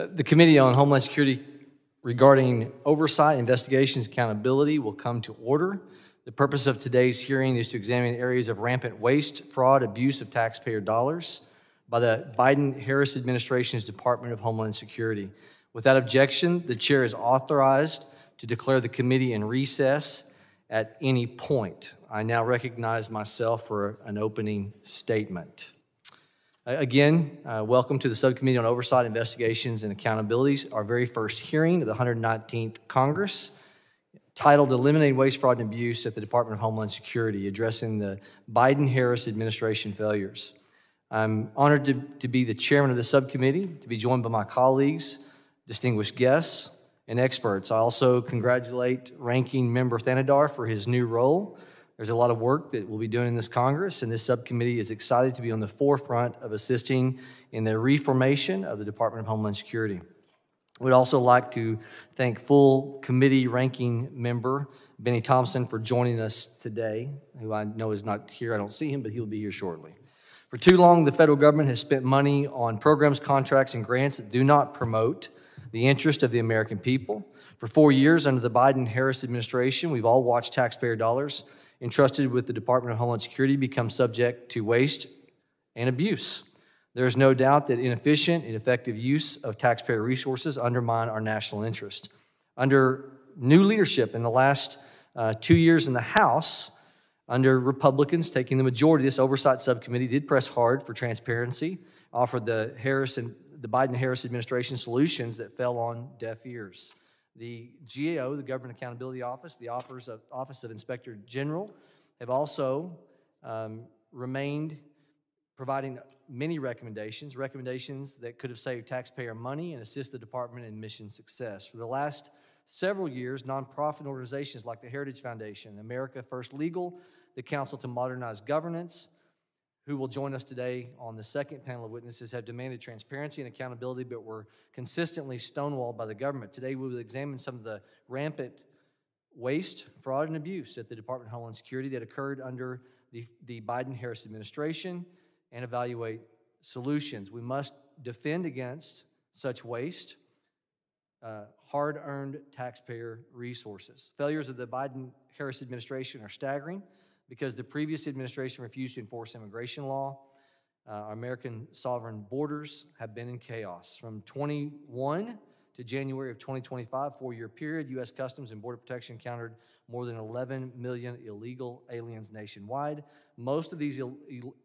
The Committee on Homeland Security regarding oversight, investigations, accountability will come to order. The purpose of today's hearing is to examine areas of rampant waste, fraud, abuse of taxpayer dollars by the Biden-Harris administration's Department of Homeland Security. Without objection, the chair is authorized to declare the committee in recess at any point. I now recognize myself for an opening statement. Again, welcome to the Subcommittee on Oversight, Investigations, and Accountabilities, our very first hearing of the 119th Congress, titled Eliminating Waste, Fraud, and Abuse at the Department of Homeland Security, addressing the Biden-Harris administration failures. I'm honored to be the chairman of the subcommittee, to be joined by my colleagues, distinguished guests, and experts. I also congratulate Ranking Member Thanadar for his new role. There's a lot of work that we'll be doing in this Congress, and this subcommittee is excited to be on the forefront of assisting in the reformation of the Department of Homeland Security. We'd also like to thank full committee ranking member Benny Thompson for joining us today, who I know is not here. I don't see him, but he'll be here shortly. For too long, the federal government has spent money on programs, contracts, and grants that do not promote the interest of the American people. For 4 years under the Biden-Harris administration, we've all watched taxpayer dollars entrusted with the Department of Homeland Security become subject to waste and abuse. There is no doubt that inefficient and ineffective use of taxpayer resources undermine our national interest. Under new leadership in the last 2 years in the House, under Republicans taking the majority, this oversight subcommittee did press hard for transparency, offered the Biden-Harris administration solutions that fell on deaf ears. The GAO, the Government Accountability Office, the Office of Inspector General, have also remained providing many recommendations that could have saved taxpayer money and assist the department in mission success. For the last several years, nonprofit organizations like the Heritage Foundation, America First Legal, the Council to Modernize Governance, who will join us today on the second panel of witnesses, have demanded transparency and accountability, but were consistently stonewalled by the government. Today, we will examine some of the rampant waste, fraud, and abuse at the Department of Homeland Security that occurred under the Biden-Harris administration and evaluate solutions. We must defend against such waste, hard-earned taxpayer resources. Failures of the Biden-Harris administration are staggering because the previous administration refused to enforce immigration law. Our American sovereign borders have been in chaos. From 21 to January of 2025, 4-year period, U.S. Customs and Border Protection encountered more than 11 million illegal aliens nationwide. Most of these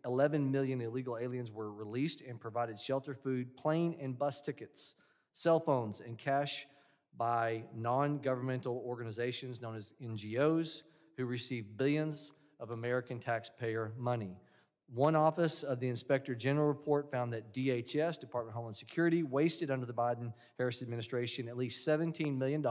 11 million illegal aliens were released and provided shelter, food, plane and bus tickets, cell phones, and cash by non-governmental organizations known as NGOs who receive billions of American taxpayer money. One office of the Inspector General report found that DHS, Department of Homeland Security, wasted under the Biden-Harris administration at least $17 million,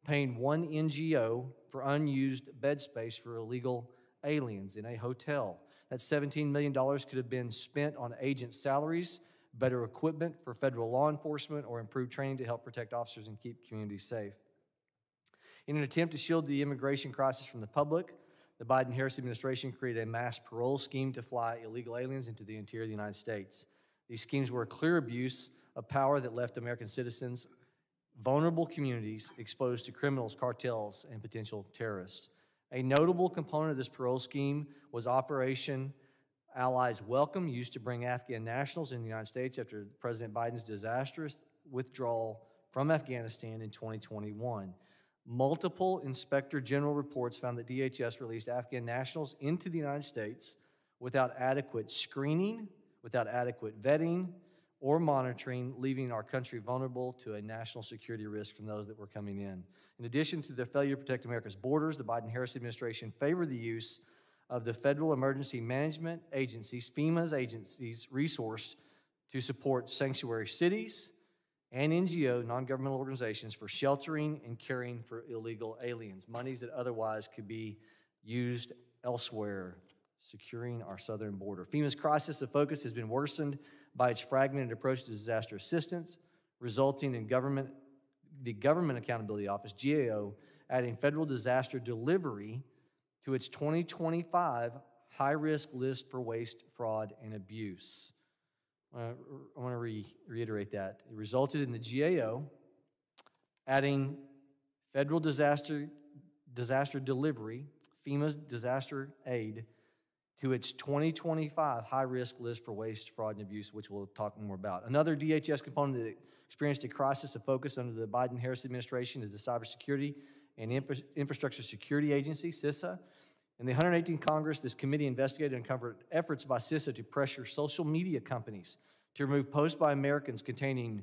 paying one NGO for unused bed space for illegal aliens in a hotel. That $17 million could have been spent on agent salaries, better equipment for federal law enforcement, or improved training to help protect officers and keep communities safe. In an attempt to shield the immigration crisis from the public, the Biden-Harris administration created a mass parole scheme to fly illegal aliens into the interior of the United States. These schemes were a clear abuse of power that left American citizens, vulnerable communities, exposed to criminals, cartels, and potential terrorists. A notable component of this parole scheme was Operation Allies Welcome, used to bring Afghan nationals in the United States after President Biden's disastrous withdrawal from Afghanistan in 2021. Multiple Inspector General reports found that DHS released Afghan nationals into the United States without adequate screening, without adequate vetting, or monitoring, leaving our country vulnerable to a national security risk from those that were coming in. In addition to their failure to protect America's borders, the Biden-Harris administration favored the use of the Federal Emergency Management Agency's, FEMA's agencies, resource to support sanctuary cities and NGO, non-governmental organizations, for sheltering and caring for illegal aliens, monies that otherwise could be used elsewhere, securing our southern border. FEMA's crisis of focus has been worsened by its fragmented approach to disaster assistance, resulting in the Government Accountability Office, GAO, adding federal disaster delivery to its 2025 high-risk list for waste, fraud, and abuse. I want to reiterate that. It resulted in the GAO adding federal disaster delivery, FEMA's disaster aid, to its 2025 high-risk list for waste, fraud, and abuse, which we'll talk more about. Another DHS component that experienced a crisis of focus under the Biden-Harris administration is the Cybersecurity and Infrastructure Security Agency, CISA. In the 118th Congress, this committee investigated and uncovered efforts by CISA to pressure social media companies to remove posts by Americans containing,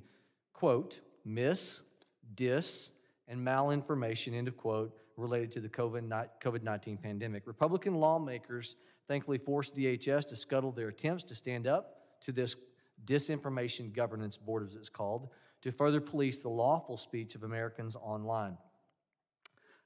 quote, mis, dis, and malinformation, end of quote, related to the COVID-19 pandemic. Republican lawmakers thankfully forced DHS to scuttle their attempts to stand up to this Disinformation Governance Board, as it's called, to further police the lawful speech of Americans online.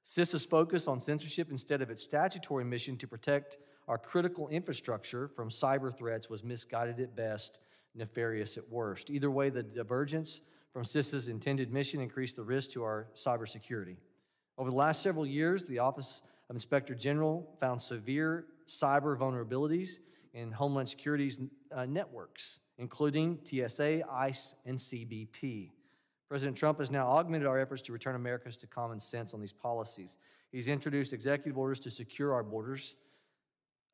CISA's focus on censorship instead of its statutory mission to protect our critical infrastructure from cyber threats was misguided at best, nefarious at worst. Either way, the divergence from CISA's intended mission increased the risk to our cybersecurity. Over the last several years, the Office of Inspector General found severe cyber vulnerabilities in Homeland Security's networks, including TSA, ICE, and CBP. President Trump has now augmented our efforts to return Americans to common sense on these policies. He's introduced executive orders to secure our borders,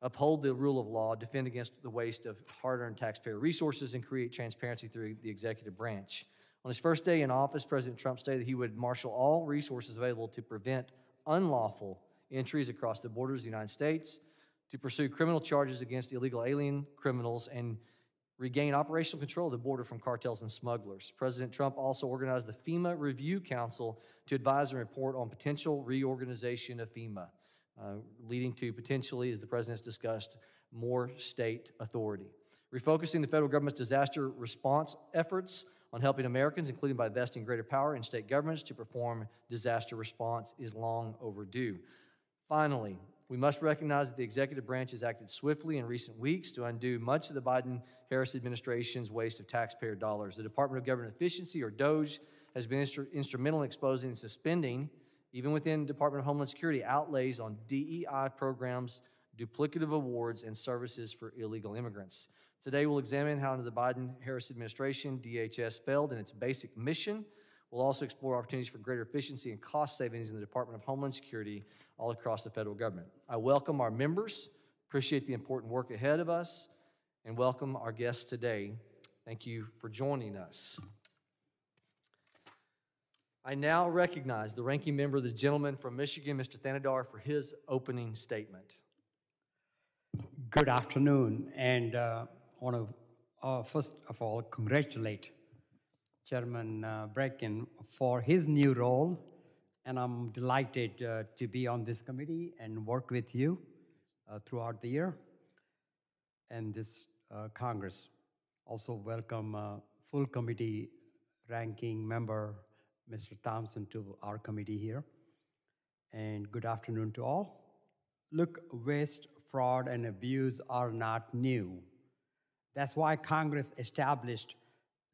uphold the rule of law, defend against the waste of hard-earned taxpayer resources, and create transparency through the executive branch. On his first day in office, President Trump stated that he would marshal all resources available to prevent unlawful entries across the borders of the United States, to pursue criminal charges against illegal alien criminals, and regain operational control of the border from cartels and smugglers. President Trump also organized the FEMA Review Council to advise and report on potential reorganization of FEMA, leading to potentially, as the President has discussed, more state authority. Refocusing the federal government's disaster response efforts on helping Americans, including by investing greater power in state governments to perform disaster response, is long overdue. Finally, we must recognize that the executive branch has acted swiftly in recent weeks to undo much of the Biden-Harris administration's waste of taxpayer dollars. The Department of Government Efficiency, or DOGE, has been instrumental in exposing and suspending, even within the Department of Homeland Security, outlays on DEI programs, duplicative awards, and services for illegal immigrants. Today, we'll examine how under the Biden-Harris administration, DHS failed in its basic mission. We'll also explore opportunities for greater efficiency and cost savings in the Department of Homeland Security all across the federal government. I welcome our members, appreciate the important work ahead of us, and welcome our guests today. Thank you for joining us. I now recognize the ranking member, the gentleman from Michigan, Mr. Thanedar, for his opening statement. Good afternoon, and I want to first of all congratulate Chairman Brecken for his new role, and I'm delighted to be on this committee and work with you throughout the year and this Congress. Also welcome full committee ranking member, Mr. Thompson, to our committee here. And good afternoon to all. Look, waste, fraud, and abuse are not new. That's why Congress established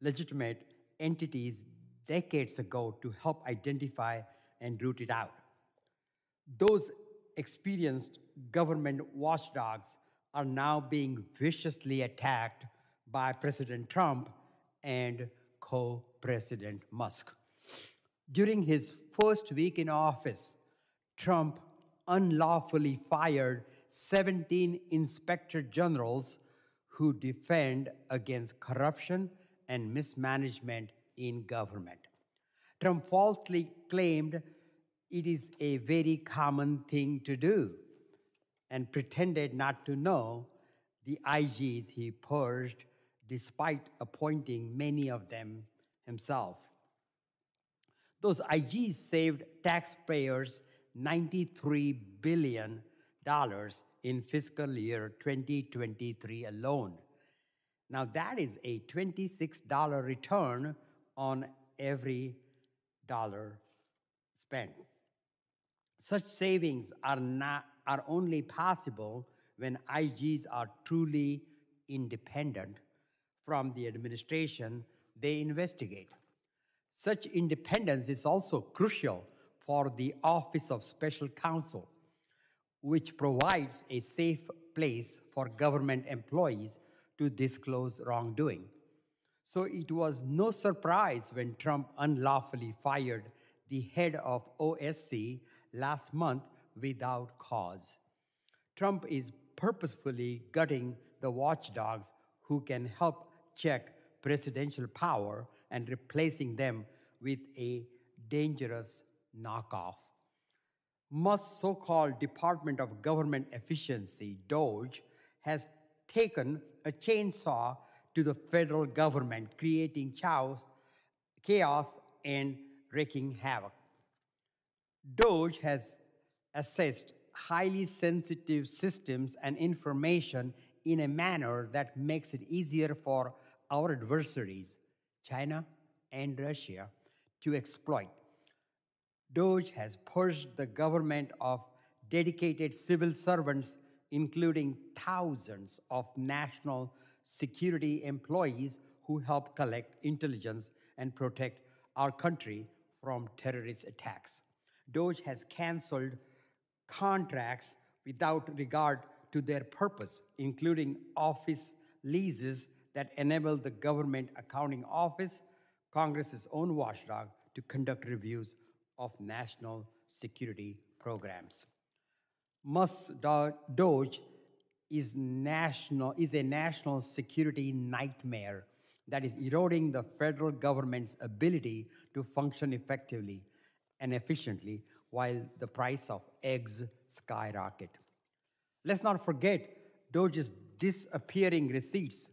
legitimate entities decades ago to help identify and root it out. Those experienced government watchdogs are now being viciously attacked by President Trump and co-President Musk. During his first week in office, Trump unlawfully fired 17 inspector generals who defend against corruption and mismanagement in government. Trump falsely claimed it is a very common thing to do and pretended not to know the IGs he purged despite appointing many of them himself. Those IGs saved taxpayers $93 billion in fiscal year 2023 alone. Now that is a $26 return on every dollar spent. Such savings are only possible when IGs are truly independent from the administration they investigate. Such independence is also crucial for the Office of Special Counsel, which provides a safe place for government employees to disclose wrongdoing. So it was no surprise when Trump unlawfully fired the head of OSC last month without cause. Trump is purposefully gutting the watchdogs who can help check presidential power and replacing them with a dangerous knockoff. Musk's so-called Department of Government Efficiency, DOGE, has taken a chainsaw to the federal government, creating chaos and wreaking havoc. DOGE has assessed highly sensitive systems and information in a manner that makes it easier for our adversaries, China and Russia, to exploit. DOGE has purged the government of dedicated civil servants, including thousands of national security employees who help collect intelligence and protect our country from terrorist attacks. DOGE has canceled contracts without regard to their purpose, including office leases that enable the Government Accounting Office, Congress's own watchdog, to conduct reviews of national security programs. Musk's DOGE is a national security nightmare that is eroding the federal government's ability to function effectively and efficiently while the price of eggs skyrocket. Let's not forget DOGE's disappearing receipts.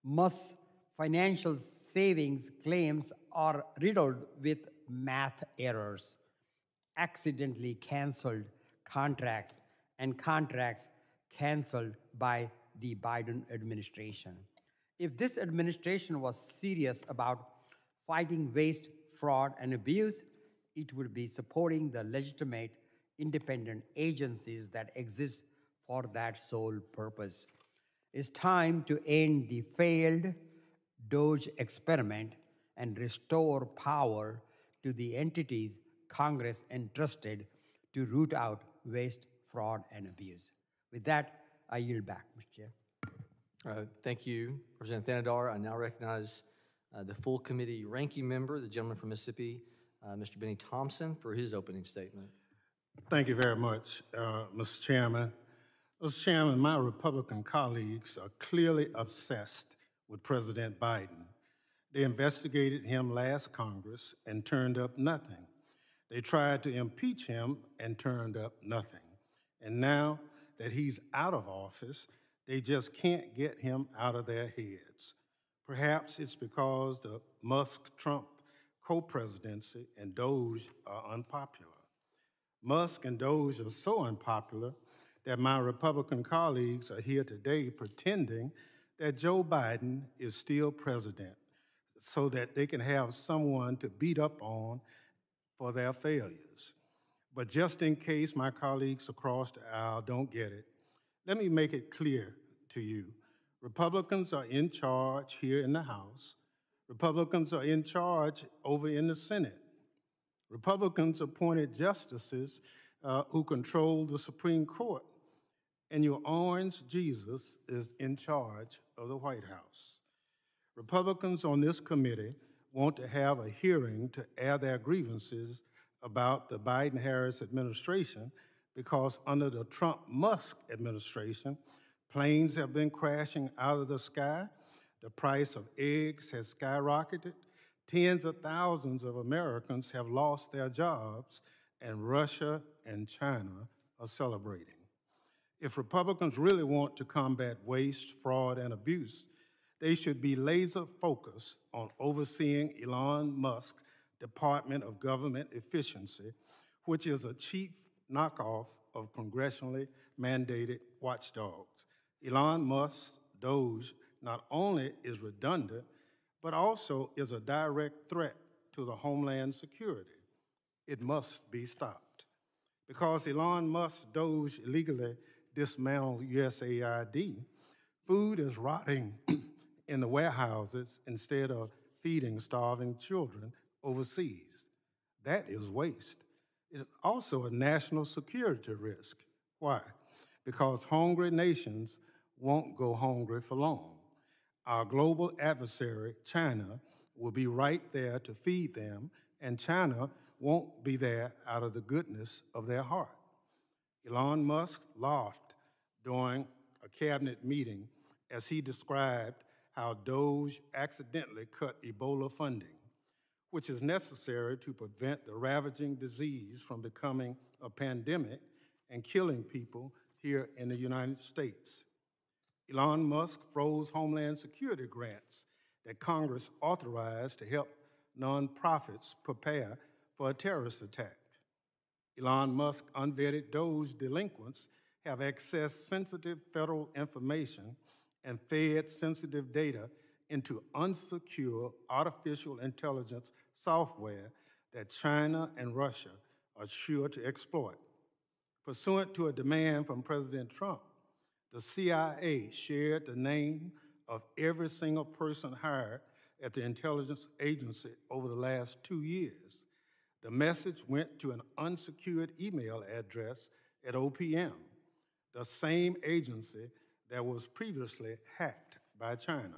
Musk's financial savings claims are riddled with math errors, accidentally canceled contracts, and contracts canceled by the Biden administration. If this administration was serious about fighting waste, fraud, and abuse, it would be supporting the legitimate independent agencies that exist for that sole purpose. It's time to end the failed DOGE experiment and restore power to the entities Congress entrusted to root out waste, fraud, and abuse. With that, I yield back, Mr. Chair. Thank you, Representative Thanadar. I now recognize the full committee ranking member, the gentleman from Mississippi, Mr. Benny Thompson, for his opening statement. Thank you very much, Mr. Chairman. Mr. Chairman, my Republican colleagues are clearly obsessed with President Biden. They investigated him last Congress and turned up nothing. They tried to impeach him and turned up nothing. And now that he's out of office, they just can't get him out of their heads. Perhaps it's because the Musk-Trump co-presidency and DOGE are unpopular. Musk and DOGE are so unpopular that my Republican colleagues are here today pretending that Joe Biden is still president so that they can have someone to beat up on for their failures. But just in case my colleagues across the aisle don't get it, let me make it clear to you. Republicans are in charge here in the House. Republicans are in charge over in the Senate. Republicans appointed justices who control the Supreme Court. And your orange Jesus is in charge of the White House. Republicans on this committee want to have a hearing to air their grievances about the Biden-Harris administration because under the Trump-Musk administration, planes have been crashing out of the sky, the price of eggs has skyrocketed, tens of thousands of Americans have lost their jobs, and Russia and China are celebrating. If Republicans really want to combat waste, fraud, and abuse, they should be laser focused on overseeing Elon Musk's Department of Government Efficiency, which is a cheap knockoff of congressionally mandated watchdogs. Elon Musk's DOGE not only is redundant, but also is a direct threat to the Homeland Security. It must be stopped. Because Elon Musk's DOGE illegally dismantled USAID, food is rotting in the warehouses instead of feeding starving children overseas. That is waste. It's also a national security risk. Why? Because hungry nations won't go hungry for long. Our global adversary, China, will be right there to feed them, and China won't be there out of the goodness of their heart. Elon Musk laughed during a cabinet meeting as he described how Doge accidentally cut Ebola funding, which is necessary to prevent the ravaging disease from becoming a pandemic and killing people here in the United States. Elon Musk froze Homeland Security grants that Congress authorized to help nonprofits prepare for a terrorist attack. Elon Musk unvetted Doge delinquents have accessed sensitive federal information and fed sensitive data into unsecure artificial intelligence software that China and Russia are sure to exploit. Pursuant to a demand from President Trump, the CIA shared the name of every single person hired at the intelligence agency over the last 2 years. The message went to an unsecured email address at OPM, the same agency that was previously hacked by China.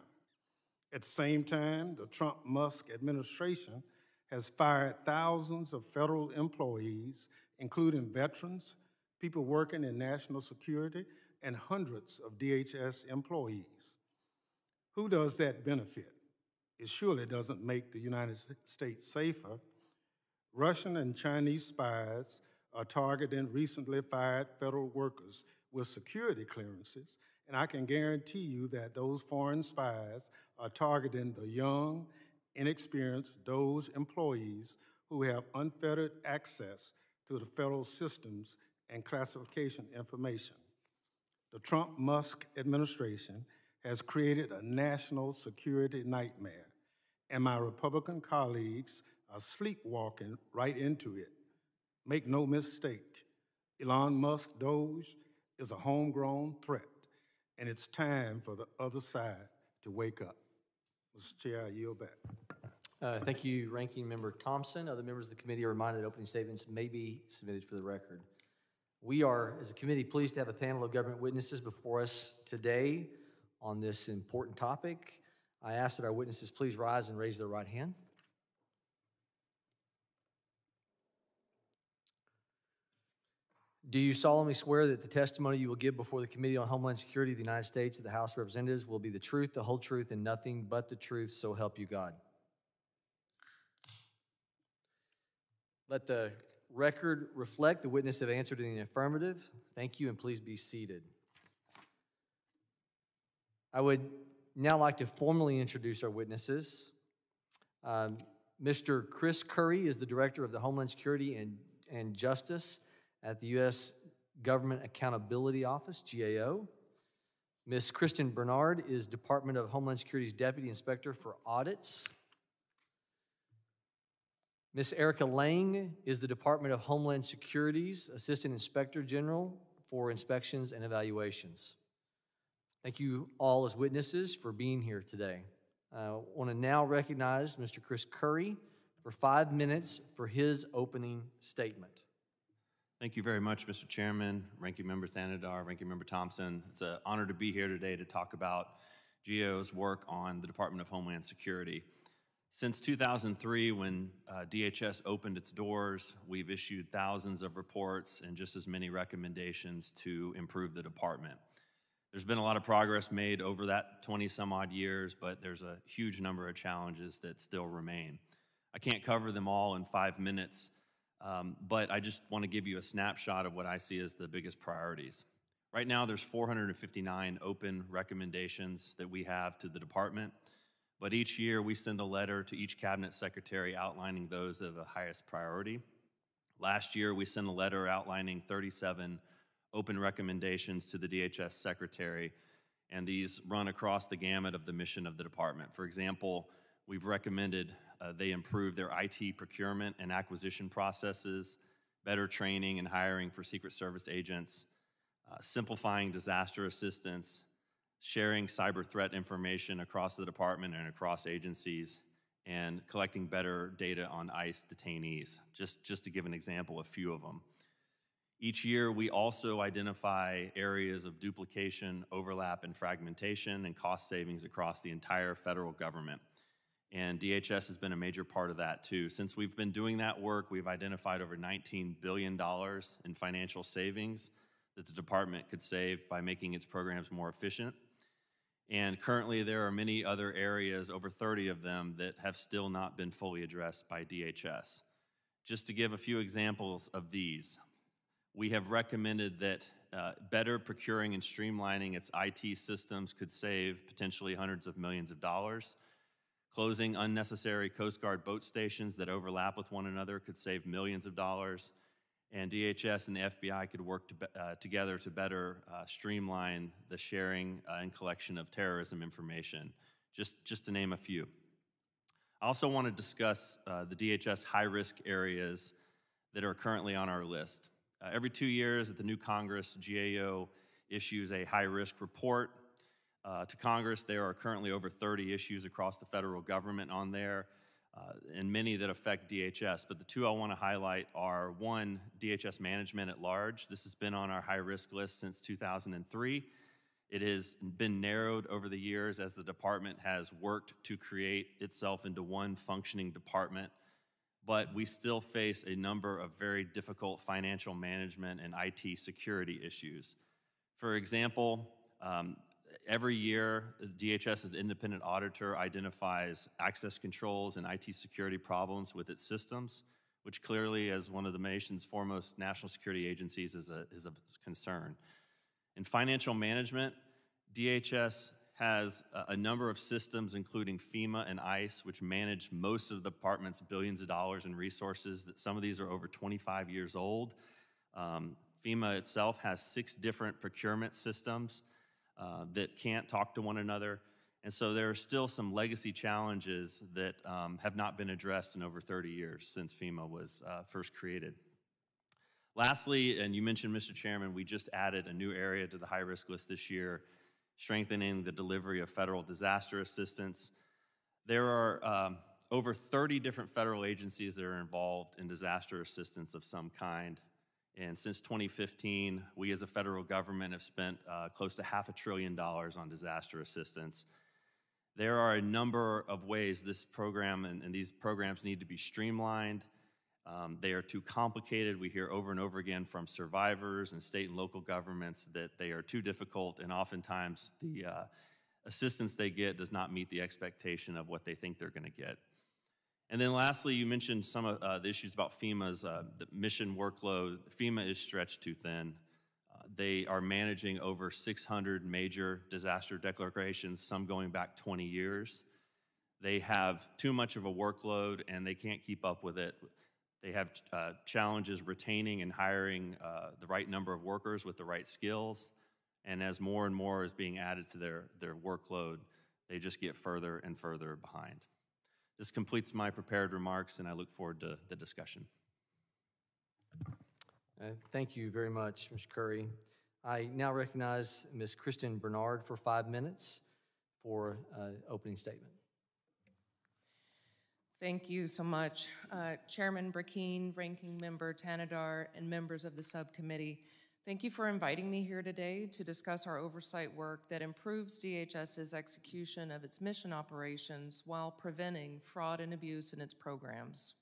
At the same time, the Trump-Musk administration has fired thousands of federal employees, including veterans, people working in national security, and hundreds of DHS employees. Who does that benefit? It surely doesn't make the United States safer. Russian and Chinese spies are targeting recently fired federal workers with security clearances, and I can guarantee you that those foreign spies are targeting the young, inexperienced Doge employees who have unfettered access to the federal systems and classification information. The Trump-Musk administration has created a national security nightmare, and my Republican colleagues are sleepwalking right into it. Make no mistake, Elon Musk Doge is a homegrown threat, and it's time for the other side to wake up. Mr. Chair, I yield back. Thank you, Ranking Member Thompson. Other members of the committee are reminded that opening statements may be submitted for the record. We are, as a committee, pleased to have a panel of government witnesses before us today on this important topic. I ask that our witnesses please rise and raise their right hand. Do you solemnly swear that the testimony you will give before the Committee on Homeland Security of the United States of the House of Representatives will be the truth, the whole truth, and nothing but the truth, so help you God? Let the record reflect the witness have answered in the affirmative. Thank you, and please be seated. I would now like to formally introduce our witnesses. Mr. Chris Curry is the Director of the Homeland Security and Justice at the U.S. Government Accountability Office, GAO. Ms. Kristen Bernard is Department of Homeland Security's Deputy Inspector for Audits. Ms. Erica Lang is the Department of Homeland Security's Assistant Inspector General for Inspections and Evaluations. Thank you all as witnesses for being here today. I want to now recognize Mr. Chris Curry for 5 minutes for his opening statement. Thank you very much, Mr. Chairman, Ranking Member Thanedar, Ranking Member Thompson. It's an honor to be here today to talk about GAO's work on the Department of Homeland Security. Since 2003, when DHS opened its doors, we've issued thousands of reports and just as many recommendations to improve the department. There's been a lot of progress made over that 20-some-odd years, but there's a huge number of challenges that still remain. I can't cover them all in 5 minutes, but I just want to give you a snapshot of what I see as the biggest priorities. Right now, there's 459 open recommendations that we have to the department, but each year we send a letter to each cabinet secretary outlining those that are the highest priority. Last year, we sent a letter outlining 37 open recommendations to the DHS secretary, and these run across the gamut of the mission of the department. For example, we've recommended they improve their IT procurement and acquisition processes, better training and hiring for Secret Service agents, simplifying disaster assistance, sharing cyber threat information across the department and across agencies, and collecting better data on ICE detainees, just to give an example, a few of them. Each year, we also identify areas of duplication, overlap, and fragmentation and cost savings across the entire federal government. And DHS has been a major part of that too. Since we've been doing that work, we've identified over $19 billion in financial savings that the department could save by making its programs more efficient. And currently, there are many other areas, over 30 of them, that have still not been fully addressed by DHS. Just to give a few examples of these, we have recommended that better procuring and streamlining its IT systems could save potentially hundreds of millions of dollars. Closing unnecessary Coast Guard boat stations that overlap with one another could save millions of dollars. And DHS and the FBI could work together to better streamline the sharing and collection of terrorism information, just to name a few. I also want to discuss the DHS high-risk areas that are currently on our list. Every 2 years at the new Congress, GAO issues a high-risk report to Congress. There are currently over 30 issues across the federal government on there, and many that affect DHS. But the two I want to highlight are, one, DHS management at large. This has been on our high-risk list since 2003. It has been narrowed over the years as the department has worked to create itself into one functioning department, but we still face a number of very difficult financial management and IT security issues. For example, every year, DHS's independent auditor identifies access controls and IT security problems with its systems, which clearly, as one of the nation's foremost national security agencies, is a concern. In financial management, DHS has a number of systems, including FEMA and ICE, which manage most of the department's billions of dollars in resources. Some of these are over 25 years old. FEMA itself has 6 different procurement systems that can't talk to one another. And so there are still some legacy challenges that have not been addressed in over 30 years since FEMA was first created. Lastly, and you mentioned, Mr. Chairman, we just added a new area to the high-risk list this year, strengthening the delivery of federal disaster assistance. There are over 30 different federal agencies that are involved in disaster assistance of some kind. And since 2015, we as a federal government have spent close to $500 billion on disaster assistance. There are a number of ways this program and these programs need to be streamlined. They are too complicated. We hear over and over again from survivors and state and local governments that they are too difficult, and oftentimes the assistance they get does not meet the expectation of what they think they're going to get. And then lastly, you mentioned some of the issues about FEMA's the mission workload. FEMA is stretched too thin. They are managing over 600 major disaster declarations, some going back 20 years. They have too much of a workload, and they can't keep up with it. They have challenges retaining and hiring the right number of workers with the right skills. And as more and more is being added to their workload, they just get further and further behind. This completes my prepared remarks, and I look forward to the discussion. Thank you very much, Mr. Curry. I now recognize Ms. Kristen Bernard for 5 minutes for opening statement. Thank you so much. Chairman Brackeen, Ranking Member Tanadar, and members of the subcommittee, thank you for inviting me here today to discuss our oversight work that improves DHS's execution of its mission operations while preventing fraud and abuse in its programs.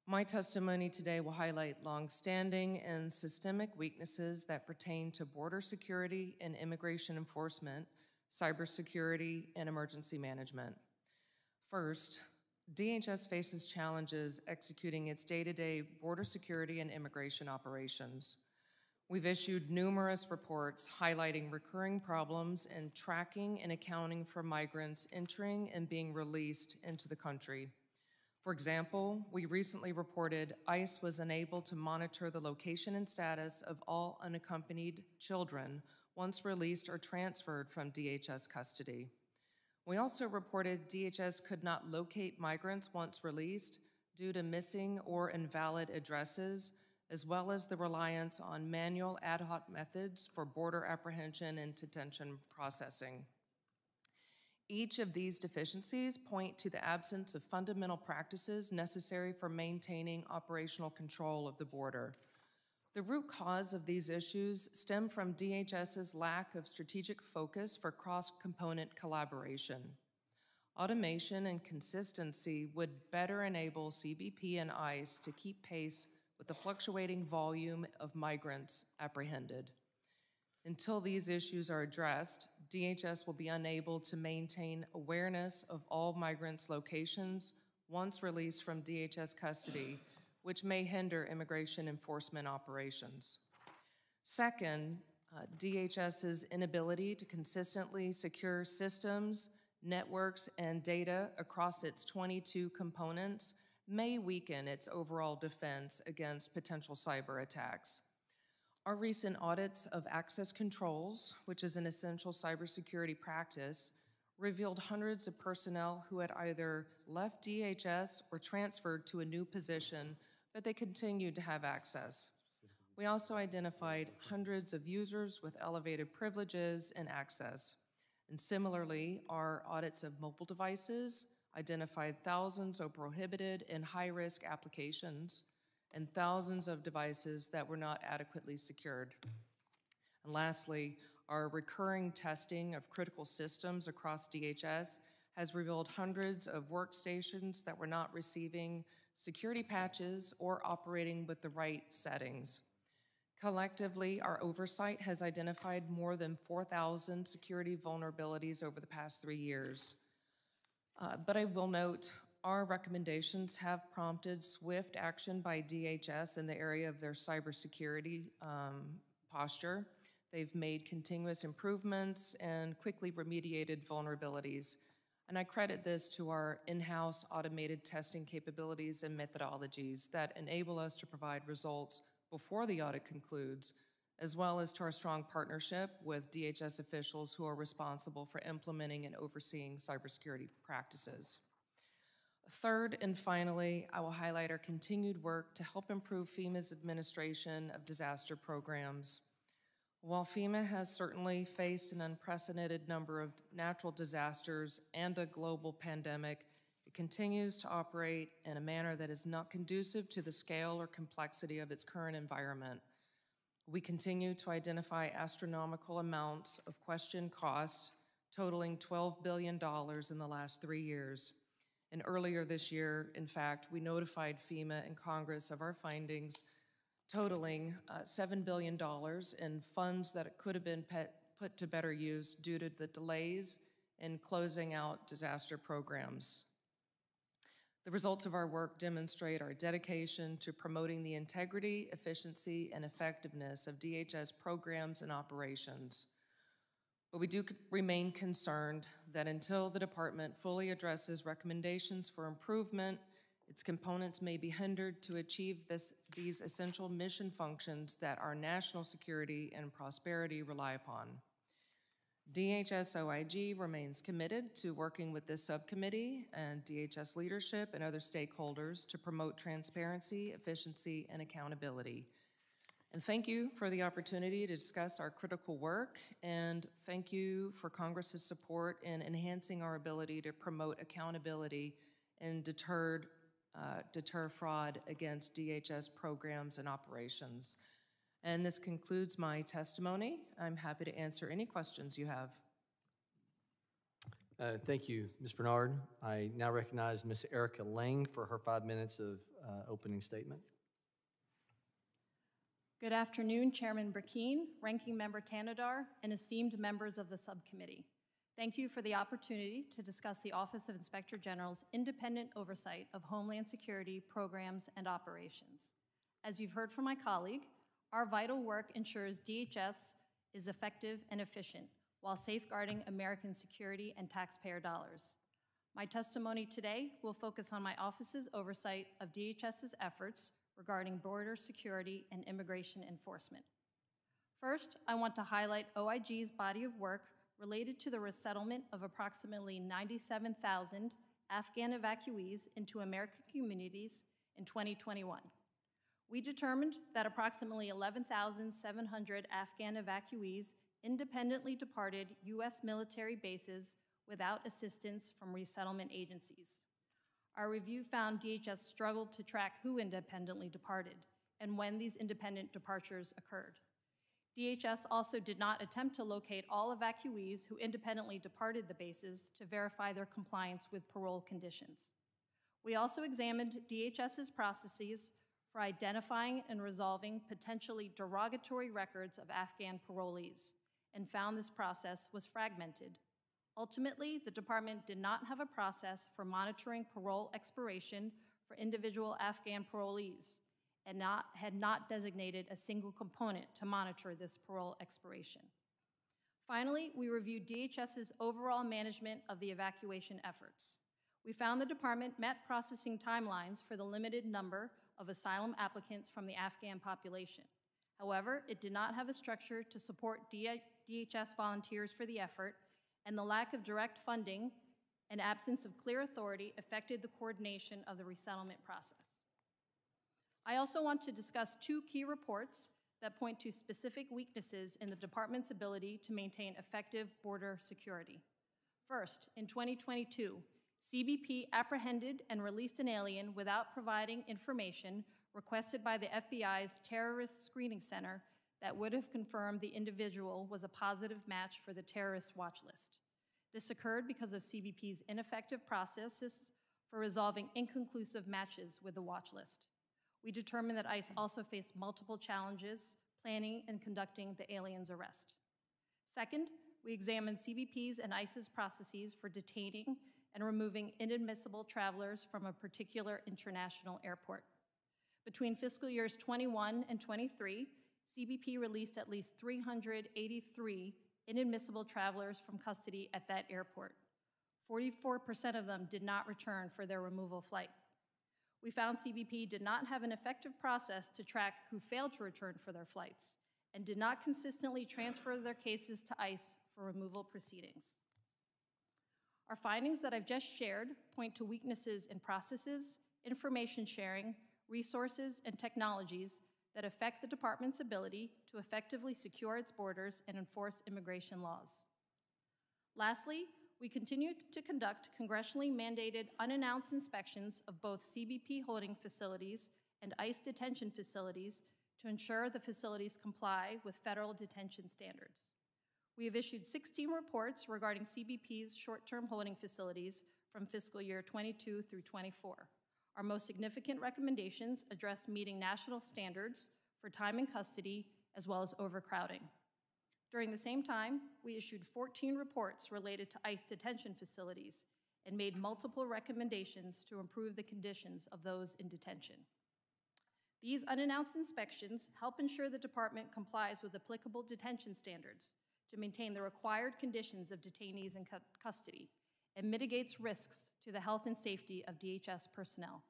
My testimony today will highlight long-standing and systemic weaknesses that pertain to border security and immigration enforcement, cybersecurity, and emergency management. First, DHS faces challenges executing its day-to-day border security and immigration operations. We've issued numerous reports highlighting recurring problems in tracking and accounting for migrants entering and being released into the country. For example, we recently reported ICE was unable to monitor the location and status of all unaccompanied children once released or transferred from DHS custody. We also reported DHS could not locate migrants once released due to missing or invalid addresses, as well as the reliance on manual ad hoc methods for border apprehension and detention processing. Each of these deficiencies point to the absence of fundamental practices necessary for maintaining operational control of the border. The root cause of these issues stem from DHS's lack of strategic focus for cross-component collaboration. Automation and consistency would better enable CBP and ICE to keep pace with the fluctuating volume of migrants apprehended. Until these issues are addressed, DHS will be unable to maintain awareness of all migrants' locations once released from DHS custody, which may hinder immigration enforcement operations. Second, DHS's inability to consistently secure systems, networks, and data across its 22 components may weaken its overall defense against potential cyber attacks. Our recent audits of access controls, which is an essential cybersecurity practice, revealed hundreds of personnel who had either left DHS or transferred to a new position, but they continued to have access. We also identified hundreds of users with elevated privileges and access. And similarly, our audits of mobile devices identified thousands of prohibited and high-risk applications and thousands of devices that were not adequately secured. And lastly, our recurring testing of critical systems across DHS has revealed hundreds of workstations that were not receiving security patches or operating with the right settings. Collectively, our oversight has identified more than 4,000 security vulnerabilities over the past 3 years. But I will note, our recommendations have prompted swift action by DHS in the area of their cybersecurity posture. They've made continuous improvements and quickly remediated vulnerabilities. And I credit this to our in-house automated testing capabilities and methodologies that enable us to provide results before the audit concludes, as well as to our strong partnership with DHS officials who are responsible for implementing and overseeing cybersecurity practices. Third and finally, I will highlight our continued work to help improve FEMA's administration of disaster programs. While FEMA has certainly faced an unprecedented number of natural disasters and a global pandemic, it continues to operate in a manner that is not conducive to the scale or complexity of its current environment. We continue to identify astronomical amounts of questioned costs, totaling $12 billion in the last 3 years. And earlier this year, in fact, we notified FEMA and Congress of our findings, totaling $7 billion in funds that could have been put to better use due to the delays in closing out disaster programs. The results of our work demonstrate our dedication to promoting the integrity, efficiency, and effectiveness of DHS programs and operations. But we do remain concerned that until the department fully addresses recommendations for improvement, its components may be hindered to achieve these essential mission functions that our national security and prosperity rely upon. DHS OIG remains committed to working with this subcommittee and DHS leadership and other stakeholders to promote transparency, efficiency, and accountability. And thank you for the opportunity to discuss our critical work, and thank you for Congress's support in enhancing our ability to promote accountability and deter fraud against DHS programs and operations. And this concludes my testimony. I'm happy to answer any questions you have. Thank you, Ms. Bernard. I now recognize Ms. Erica Lang for her 5 minutes of opening statement. Good afternoon, Chairman Burkeen, Ranking Member Tanadar, and esteemed members of the subcommittee. Thank you for the opportunity to discuss the Office of Inspector General's independent oversight of Homeland Security programs and operations. As you've heard from my colleague, our vital work ensures DHS is effective and efficient while safeguarding American security and taxpayer dollars. My testimony today will focus on my office's oversight of DHS's efforts regarding border security and immigration enforcement. First, I want to highlight OIG's body of work related to the resettlement of approximately 97,000 Afghan evacuees into American communities in 2021. We determined that approximately 11,700 Afghan evacuees independently departed U.S. military bases without assistance from resettlement agencies. Our review found DHS struggled to track who independently departed, and when these independent departures occurred. DHS also did not attempt to locate all evacuees who independently departed the bases to verify their compliance with parole conditions. We also examined DHS's processes for identifying and resolving potentially derogatory records of Afghan parolees and found this process was fragmented. Ultimately, the department did not have a process for monitoring parole expiration for individual Afghan parolees and had not designated a single component to monitor this parole expiration. Finally, we reviewed DHS's overall management of the evacuation efforts. We found the department met processing timelines for the limited number of asylum applicants from the Afghan population. However, it did not have a structure to support DHS volunteers for the effort, and the lack of direct funding and absence of clear authority affected the coordination of the resettlement process. I also want to discuss two key reports that point to specific weaknesses in the department's ability to maintain effective border security. First, in 2022, CBP apprehended and released an alien without providing information requested by the FBI's Terrorist Screening Center that would have confirmed the individual was a positive match for the terrorist watch list. This occurred because of CBP's ineffective processes for resolving inconclusive matches with the watch list. We determined that ICE also faced multiple challenges planning and conducting the alien's arrest. Second, we examined CBP's and ICE's processes for detaining and removing inadmissible travelers from a particular international airport. Between fiscal years 21 and 23, CBP released at least 383 inadmissible travelers from custody at that airport. 44% of them did not return for their removal flight. We found CBP did not have an effective process to track who failed to return for their flights and did not consistently transfer their cases to ICE for removal proceedings. Our findings that I've just shared point to weaknesses in processes, information sharing, resources, and technologies that affect the department's ability to effectively secure its borders and enforce immigration laws. Lastly, we continue to conduct congressionally mandated unannounced inspections of both CBP holding facilities and ICE detention facilities to ensure the facilities comply with federal detention standards. We have issued 16 reports regarding CBP's short-term holding facilities from fiscal year 22 through 24. Our most significant recommendations addressed meeting national standards for time in custody as well as overcrowding. During the same time, we issued 14 reports related to ICE detention facilities and made multiple recommendations to improve the conditions of those in detention. These unannounced inspections help ensure the department complies with applicable detention standards to maintain the required conditions of detainees in custody and mitigates risks to the health and safety of DHS personnel.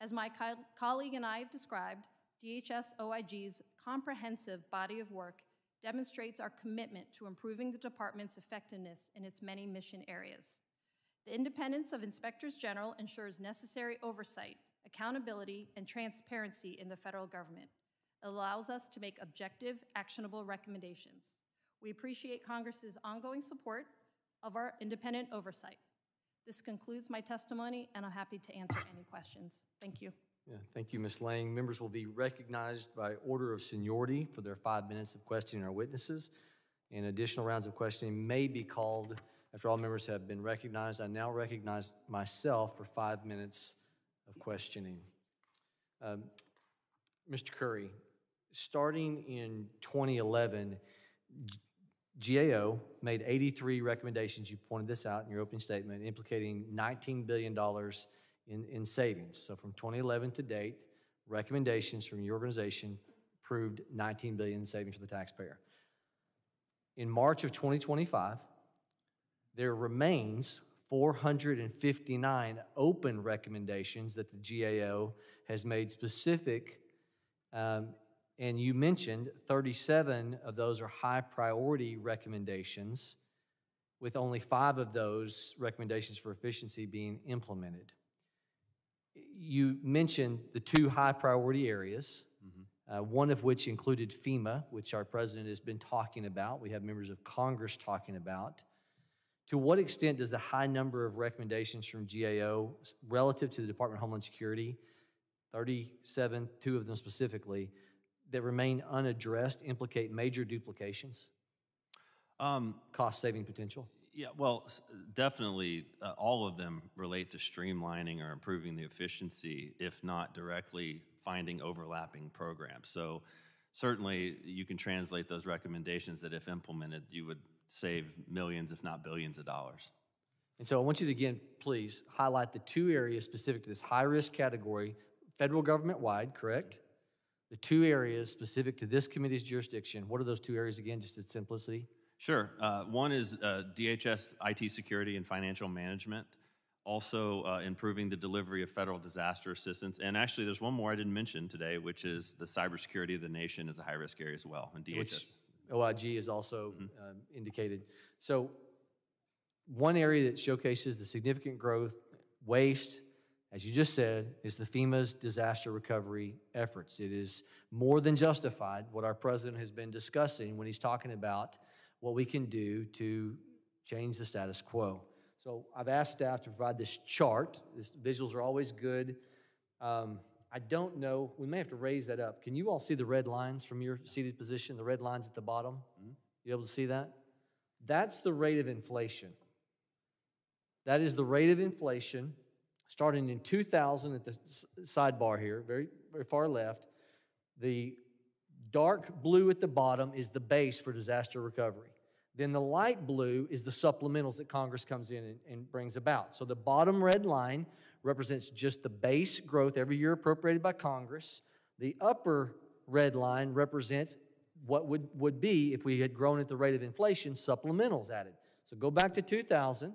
As my colleague and I have described, DHS OIG's comprehensive body of work demonstrates our commitment to improving the department's effectiveness in its many mission areas. The independence of inspectors general ensures necessary oversight, accountability, and transparency in the federal government. It allows us to make objective, actionable recommendations. We appreciate Congress's ongoing support of our independent oversight. This concludes my testimony, and I'm happy to answer any questions. Thank you. Yeah, thank you, Ms. Lang. Members will be recognized by order of seniority for their 5 minutes of questioning our witnesses, and additional rounds of questioning may be called after all members have been recognized. I now recognize myself for 5 minutes of questioning. Mr. Curry, starting in 2011, GAO made 83 recommendations. You pointed this out in your opening statement, implicating $19 billion in savings. So from 2011 to date, recommendations from your organization proved $19 billion in savings for the taxpayer. In March of 2025, there remains 459 open recommendations that the GAO has made specific, and you mentioned 37 of those are high priority recommendations, with only 5 of those recommendations for efficiency being implemented. You mentioned the 2 high priority areas, one of which included FEMA, which our president has been talking about. We have members of Congress talking about. To what extent does the high number of recommendations from GAO relative to the Department of Homeland Security 37, two of them specifically, that remain unaddressed implicate major duplications, cost-saving potential? Yeah, well, definitely all of them relate to streamlining or improving the efficiency, if not directly finding overlapping programs. So certainly you can translate those recommendations that if implemented, you would save millions, if not billions of dollars. And so I want you to, again, please highlight the two areas specific to this high-risk category, federal government-wide, correct? The two areas specific to this committee's jurisdiction. What are those two areas, again, just in simplicity? Sure. One is DHS IT security and financial management, also improving the delivery of federal disaster assistance. And actually, there's one more I didn't mention today, which is the cybersecurity of the nation is a high-risk area as well, and DHS. Which OIG is also indicated. So one area that showcases the significant growth, waste, as you just said, is the FEMA's disaster recovery efforts. It is more than justified what our president has been discussing when he's talking about what we can do to change the status quo. So I've asked staff to provide this chart. Visuals are always good. I don't know, we may have to raise that up. Can you all see the red lines from your seated position, the red lines at the bottom? You able to see that? That's the rate of inflation. That is the rate of inflation starting in 2000 at the sidebar here, very, very far left. The dark blue at the bottom is the base for disaster recovery. Then the light blue is the supplementals that Congress comes in and brings about. So the bottom red line represents just the base growth every year appropriated by Congress. The upper red line represents what would be, if we had grown at the rate of inflation, supplementals added. So go back to 2000.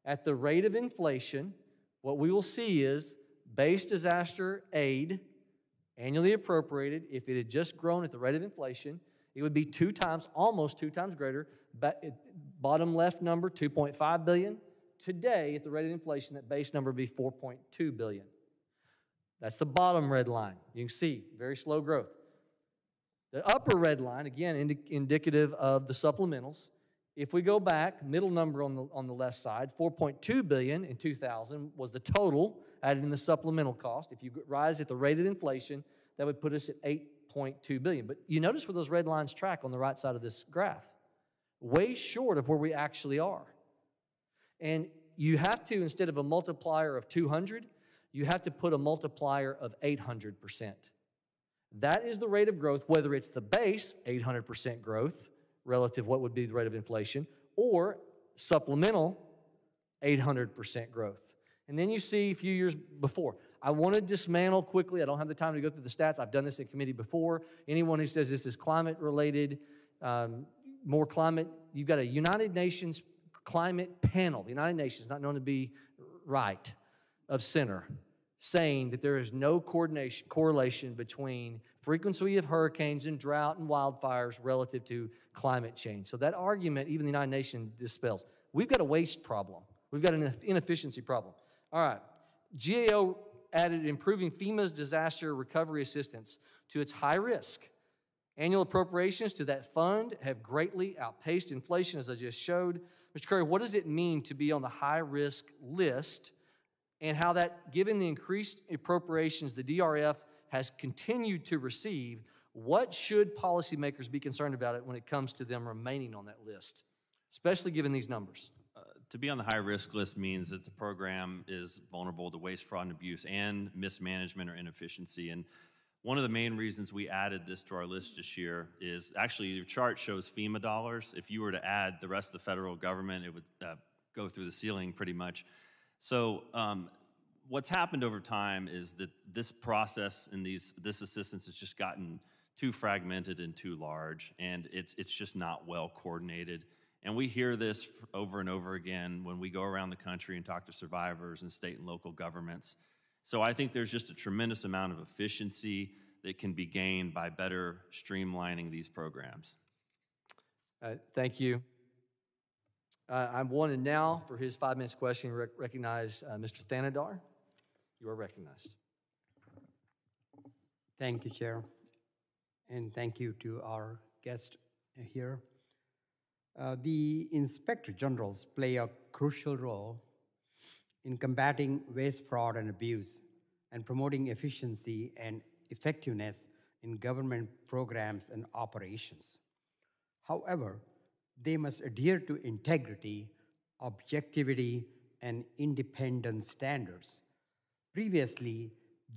At the rate of inflation, what we will see is base disaster aid, annually appropriated. If it had just grown at the rate of inflation, it would be almost two times greater. Bottom left number, $2.5 billion. Today, at the rate of inflation, that base number would be $4.2 billion. That's the bottom red line. You can see very slow growth. The upper red line, again, indicative of the supplementals. If we go back, middle number on the left side, $4.2 billion in 2000 was the total added in the supplemental cost. If you rise at the rate of inflation, that would put us at $8.2 billion. But you notice where those red lines track on the right side of this graph. Way short of where we actually are. And you have to, instead of a multiplier of 200, you have to put a multiplier of 800%. That is the rate of growth, whether it's the base, 800% growth, relative to what would be the rate of inflation, or supplemental, 800% growth. And then you see a few years before. I want to dismantle quickly. I don't have the time to go through the stats. I've done this in committee before. Anyone who says this is climate-related, more climate, you've got a United Nations climate panel. The United Nations, not known to be right, of center, saying that there is no correlation between frequency of hurricanes and drought and wildfires relative to climate change. So that argument, even the United Nations dispels. We've got a waste problem. We've got an inefficiency problem. All right. GAO added improving FEMA's disaster recovery assistance to its high risk. Annual appropriations to that fund have greatly outpaced inflation, as I just showed. Mr. Curry, what does it mean to be on the high-risk list, and how that, given the increased appropriations the DRF has continued to receive, what should policymakers be concerned about it when it comes to them remaining on that list, especially given these numbers? To be on the high-risk list means that the program is vulnerable to waste, fraud, and abuse, and mismanagement or inefficiency. And one of the main reasons we added this to our list this year is, actually, your chart shows FEMA dollars. If you were to add the rest of the federal government, it would go through the ceiling pretty much. So what's happened over time is that this process and this assistance has just gotten too fragmented and too large, and it's just not well coordinated. And we hear this over and over again when we go around the country and talk to survivors and state and local governments. So I think there's just a tremendous amount of efficiency that can be gained by better streamlining these programs. Thank you. I'm wanted now for his 5 minutes question, recognize Mr. Thanadar. You are recognized. Thank you, Chair. And thank you to our guest here. The Inspector Generals play a crucial role in combating waste, fraud, and abuse, and promoting efficiency and effectiveness in government programs and operations. However, they must adhere to integrity, objectivity, and independent standards. Previously,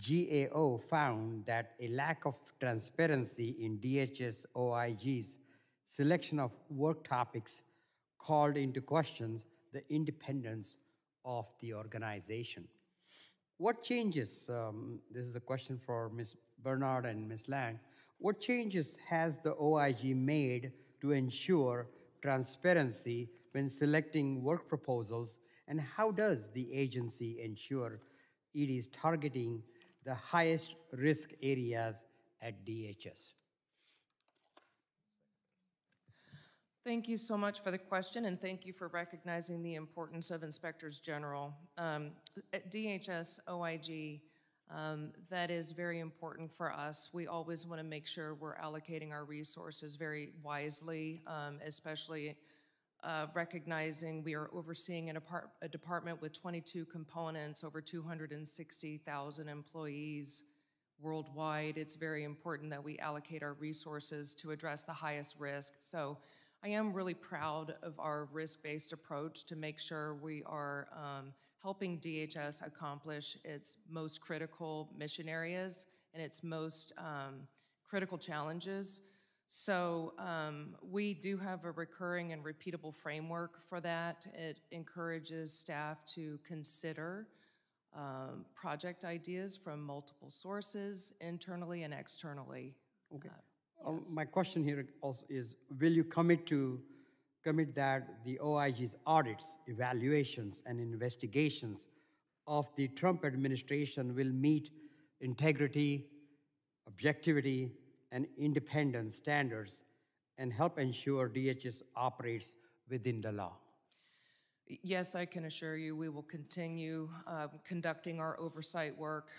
GAO found that a lack of transparency in DHS OIG's selection of work topics called into questions the independence of the organization. What changes, this is a question for Ms. Bernard and Ms. Lang, what changes has the OIG made to ensure transparency when selecting work proposals, and how does the agency ensure it is targeting the highest risk areas at DHS? Thank you so much for the question, and thank you for recognizing the importance of inspectors general. At DHS OIG, that is very important for us. We always want to make sure we're allocating our resources very wisely, especially recognizing we are overseeing a department with 22 components, over 260,000 employees worldwide. It's very important that we allocate our resources to address the highest risk. So I am really proud of our risk-based approach to make sure we are helping DHS accomplish its most critical mission areas and its most critical challenges. So we do have a recurring and repeatable framework for that. It encourages staff to consider project ideas from multiple sources, internally and externally. Okay. Yes. My question here also is, will you commit that the OIG's audits, evaluations, and investigations of the Trump administration will meet integrity, objectivity, and independence standards and help ensure DHS operates within the law? Yes, I can assure you we will continue conducting our oversight work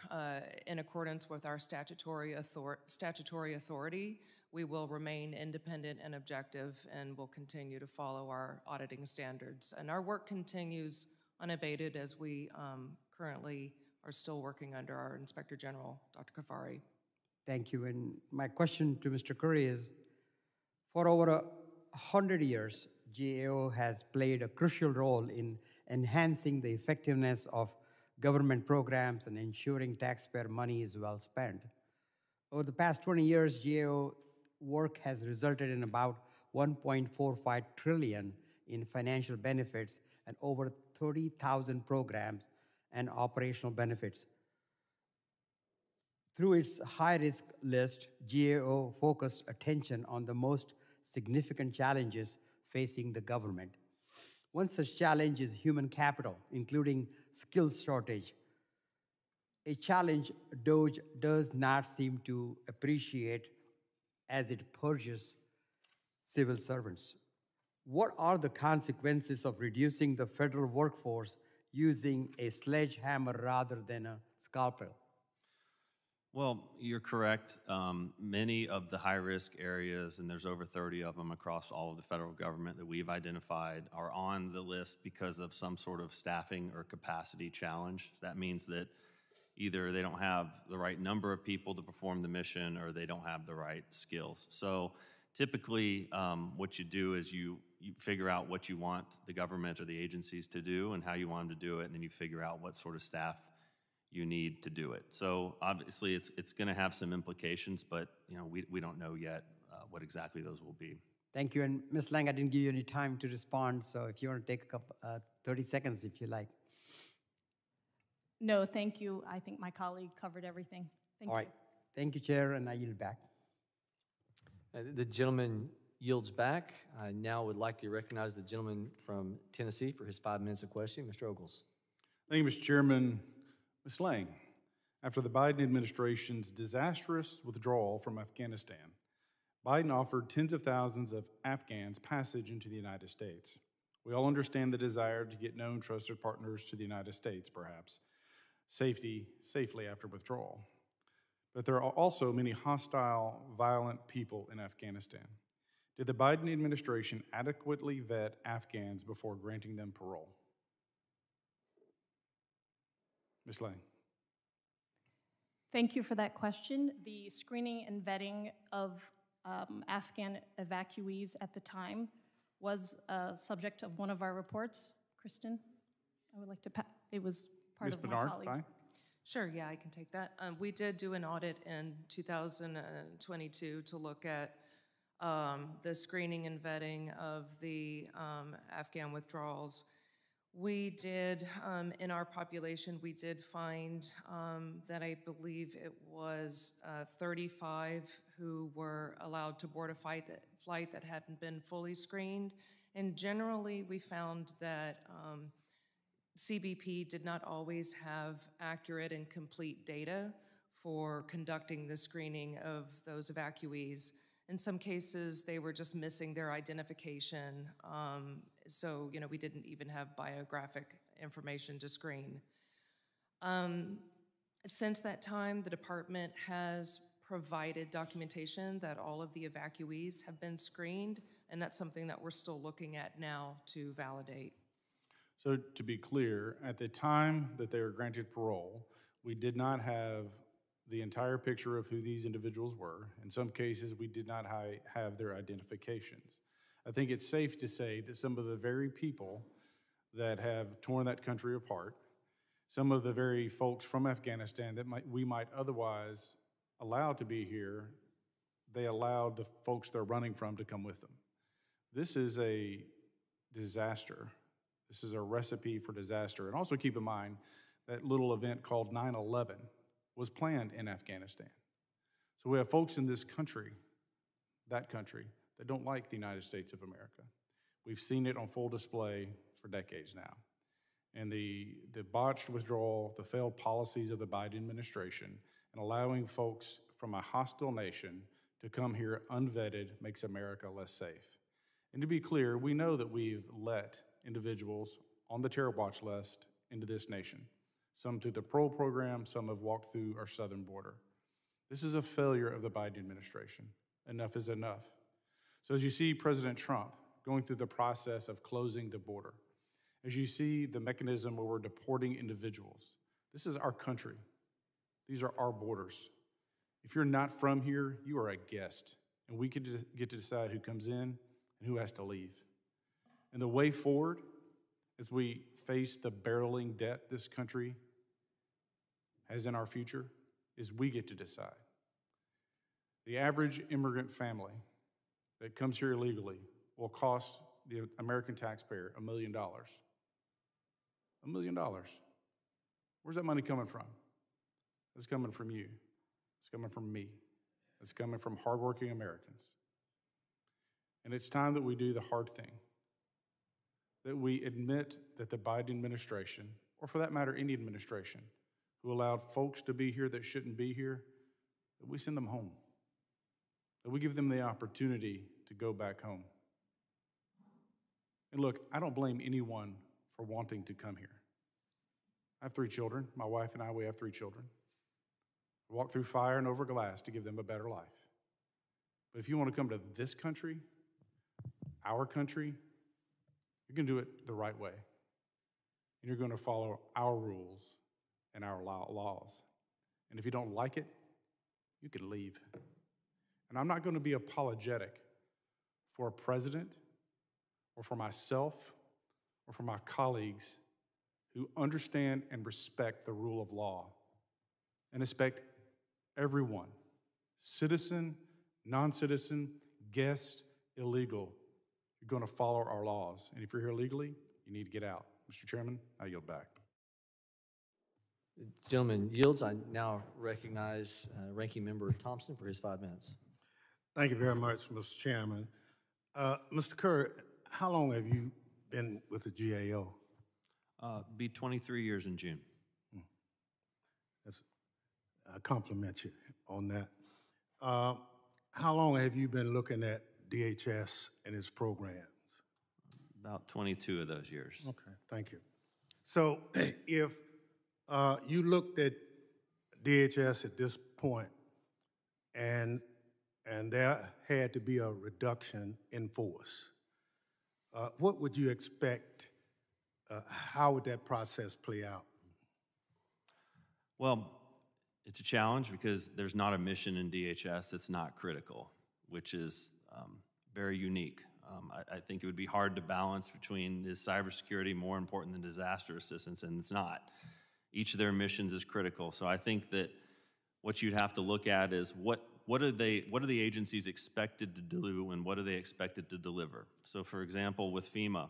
in accordance with our statutory authority. We will remain independent and objective and will continue to follow our auditing standards. And our work continues unabated as we currently are still working under our Inspector General, Dr. Kafari. Thank you. And my question to Mr. Curry is, for over 100 years, GAO has played a crucial role in enhancing the effectiveness of government programs and ensuring taxpayer money is well spent. Over the past 20 years, GAO work has resulted in about $1.45 trillion in financial benefits and over 30,000 programs and operational benefits. Through its high-risk list, GAO focused attention on the most significant challenges facing the government. One such challenge is human capital, including skills shortage, a challenge DOGE does not seem to appreciate as it purges civil servants. What are the consequences of reducing the federal workforce using a sledgehammer rather than a scalpel? Well, you're correct. Many of the high-risk areas, and there's over 30 of them across all of the federal government that we've identified, are on the list because of some sort of staffing or capacity challenge. So that means that either they don't have the right number of people to perform the mission or they don't have the right skills. So typically what you do is you figure out what you want the government or the agencies to do and how you want them to do it, and then you figure out what sort of staff you need to do it. So obviously it's going to have some implications, but we don't know yet what exactly those will be. Thank you. And Ms. Lang, I didn't give you any time to respond, so if you want to take a couple, 30 seconds if you like. No, thank you. I think my colleague covered everything. Thank you. All right. Thank you, Chair, and I yield back. The gentleman yields back. I now would like to recognize the gentleman from Tennessee for his 5 minutes of questioning. Mr. Ogles. Thank you, Mr. Chairman. Ms. Lang, after the Biden administration's disastrous withdrawal from Afghanistan, Biden offered tens of thousands of Afghans passage into the United States. We all understand the desire to get known trusted partners to the United States, perhaps, safely after withdrawal. But there are also many hostile, violent people in Afghanistan. Did the Biden administration adequately vet Afghans before granting them parole? Ms. Lang. Thank you for that question. The screening and vetting of Afghan evacuees at the time was a subject of one of our reports. Kristen, I would like to, it was part Ms. of my Bernard, colleagues' fine. work. Sure, yeah, I can take that. We did do an audit in 2022 to look at the screening and vetting of the Afghan withdrawals. We did, in our population, we did find that I believe it was 35 who were allowed to board a flight that hadn't been fully screened. And generally, we found that CBP did not always have accurate and complete data for conducting the screening of those evacuees. In some cases, they were just missing their identification. So, you know, we didn't even have biographic information to screen. Since that time, the department has provided documentation that all of the evacuees have been screened, and that's something that we're still looking at now to validate. So to be clear, at the time that they were granted parole, we did not have the entire picture of who these individuals were. In some cases, we did not have their identifications. I think it's safe to say that some of the very people that have torn that country apart, some of the very folks from Afghanistan that we might otherwise allow to be here, they allowed the folks they're running from to come with them. This is a disaster. This is a recipe for disaster. And also keep in mind that little event called 9/11 was planned in Afghanistan. So we have folks in this country, that don't like the United States of America. We've seen it on full display for decades now. And the botched withdrawal, the failed policies of the Biden administration, and allowing folks from a hostile nation to come here unvetted makes America less safe. And to be clear, we know that we've let individuals on the terror watch list into this nation. Some through the parole program, some have walked through our southern border. This is a failure of the Biden administration. Enough is enough. So as you see President Trump going through the process of closing the border, as you see the mechanism where we're deporting individuals, this is our country. These are our borders. If you're not from here, you are a guest, and we get to decide who comes in and who has to leave. And the way forward, as we face the barreling debt this country has in our future, is we get to decide. The average immigrant family that comes here illegally will cost the American taxpayer $1 million. $1 million. Where's that money coming from? It's coming from you. It's coming from me. It's coming from hardworking Americans. And it's time that we do the hard thing, that we admit that the Biden administration, or for that matter, any administration, who allowed folks to be here that shouldn't be here, that we send them home, that we give them the opportunity to go back home. And look, I don't blame anyone for wanting to come here. I have 3 children. My wife and I, we have 3 children. We walk through fire and over glass to give them a better life. But if you want to come to this country, our country, you're going to do it the right way. And you're going to follow our rules and our laws. And if you don't like it, you can leave. And I'm not going to be apologetic for a president or for myself or for my colleagues who understand and respect the rule of law and expect everyone, citizen, non-citizen, guest, illegal, you're going to follow our laws. And if you're here legally, you need to get out. Mr. Chairman, I yield back. The gentleman yields. I now recognize Ranking Member Thompson for his 5 minutes. Thank you very much, Mr. Chairman. Mr. Kerr, how long have you been with the GAO? Be 23 years in June. I compliment you on that. How long have you been looking at DHS and its programs? About 22 of those years. Okay, thank you. So if you looked at DHS at this point and there had to be a reduction in force, what would you expect? How would that process play out? Well, It's a challenge because there's not a mission in DHS that's not critical, which is very unique. I think it would be hard to balance between, is cybersecurity more important than disaster assistance, and it's not. Each of their missions is critical. So I think that what you'd have to look at is what are the agencies expected to do and what are they expected to deliver? So for example, with FEMA,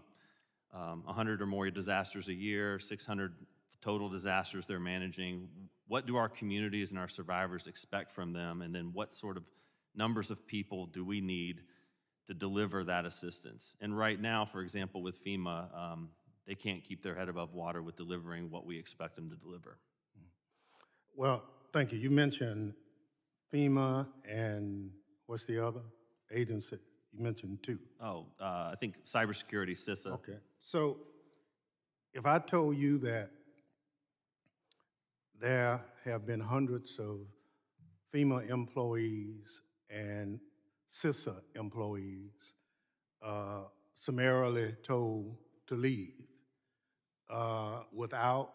100 or more disasters a year, 600 total disasters they're managing. What do our communities and our survivors expect from them? And then what sort of numbers of people do we need to deliver that assistance? And right now, for example, with FEMA, they can't keep their head above water with delivering what we expect them to deliver. Well, thank you. You mentioned FEMA and what's the other agency? You mentioned two. Oh, I think cybersecurity, CISA. Okay. So if I told you that there have been hundreds of FEMA employees and CISA employees summarily told to leave without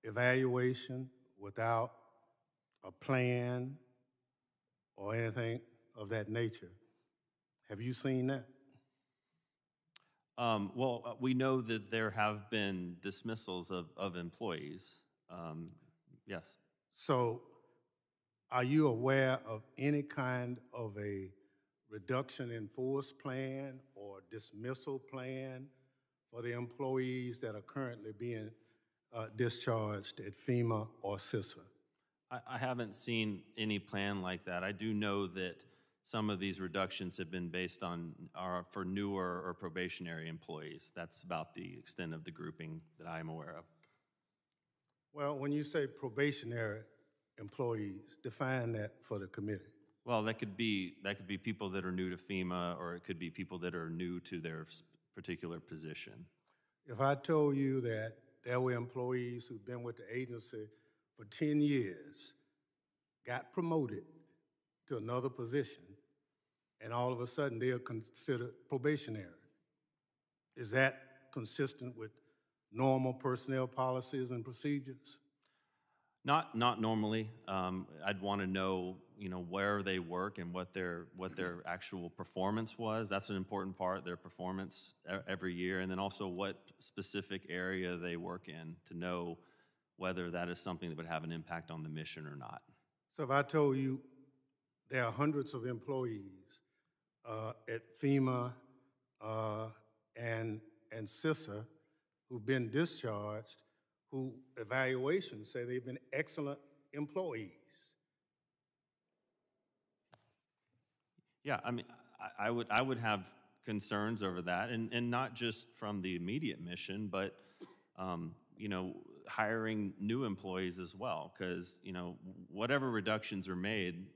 evaluation, without a plan or anything of that nature. Have you seen that? Well, we know that there have been dismissals of employees. Yes. So are you aware of any kind of a reduction in force plan or dismissal plan for the employees that are currently being discharged at FEMA or CISA? I haven't seen any plan like that. I do know that some of these reductions have been based on for newer or probationary employees. That's about the extent of the grouping that I'm aware of. Well, when you say probationary employees, define that for the committee. Well, that could be people that are new to FEMA, or it could be people that are new to their particular position. If I told you that there were employees who've been with the agency for 10 years, got promoted to another position, and all of a sudden they are considered probationary, is that consistent with normal personnel policies and procedures? Not normally. I'd want to know, where they work and what their actual performance was. That's an important part, their performance every year, and then also what specific area they work in to know whether that is something that would have an impact on the mission or not. So if I told you there are hundreds of employees at FEMA and CISA who've been discharged, who evaluations say they've been excellent employees. Yeah, I mean, I would have concerns over that, and not just from the immediate mission, but hiring new employees as well, because whatever reductions are made,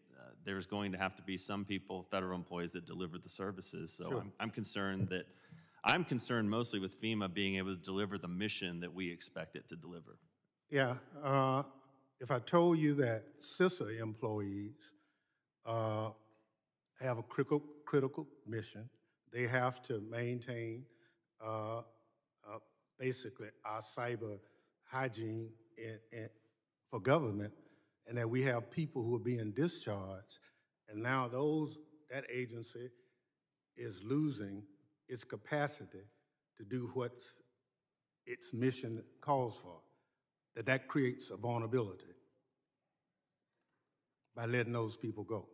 there's going to have to be some people, federal employees, that deliver the services. So sure. I'm concerned mostly with FEMA being able to deliver the mission that we expect it to deliver. Yeah, if I told you that CISA employees have a critical mission, they have to maintain basically our cyber hygiene for government, and that we have people who are being discharged, and now that agency is losing its capacity to do what its mission calls for, that creates a vulnerability by letting those people go.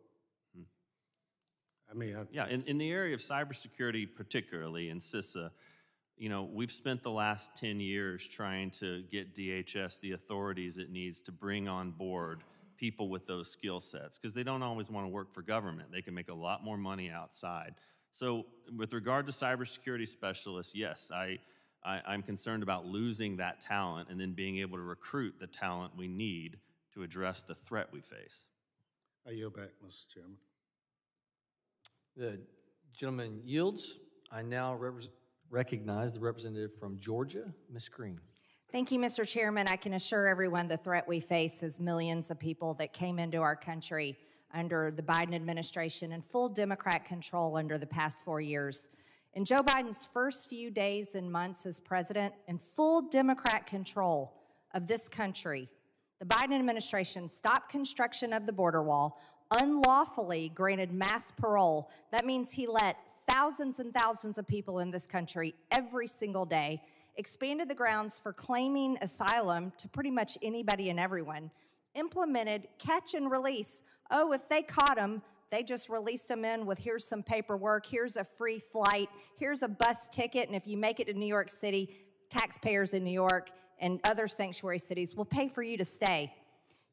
I mean, yeah, in the area of cybersecurity, particularly in CISA, we've spent the last 10 years trying to get DHS the authorities it needs to bring on board people with those skill sets, because they don't always want to work for government. They can make a lot more money outside. So with regard to cybersecurity specialists, yes, I'm concerned about losing that talent and then being able to recruit the talent we need to address the threat we face. I yield back, Mr. Chairman. The gentleman yields. I now recognize the representative from Georgia, Ms. Green. Thank you, Mr. Chairman. I can assure everyone the threat we face is millions of people that came into our country under the Biden administration and full Democrat control under the past 4 years. In Joe Biden's first few days and months as president and full Democrat control of this country, The Biden administration stopped construction of the border wall, unlawfully granted mass parole. That means he let thousands and thousands of people in this country every single day, expanded the grounds for claiming asylum to pretty much anybody and everyone, implemented catch and release. Oh, if they caught them, they just released them in with here's some paperwork, here's a free flight, here's a bus ticket, and if you make it to New York City, taxpayers in New York and other sanctuary cities will pay for you to stay.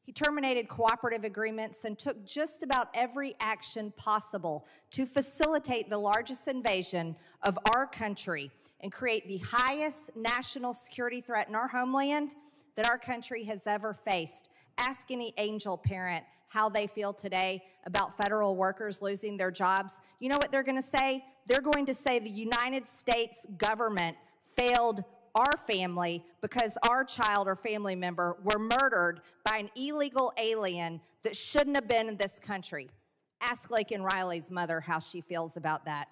He terminated cooperative agreements and took just about every action possible to facilitate the largest invasion of our country and create the highest national security threat in our homeland that our country has ever faced. Ask any angel parent how they feel today about federal workers losing their jobs. You know what they're going to say? They're going to say the United States government failed our family because our child or family member were murdered by an illegal alien that shouldn't have been in this country. Ask Laken Riley's mother how she feels about that.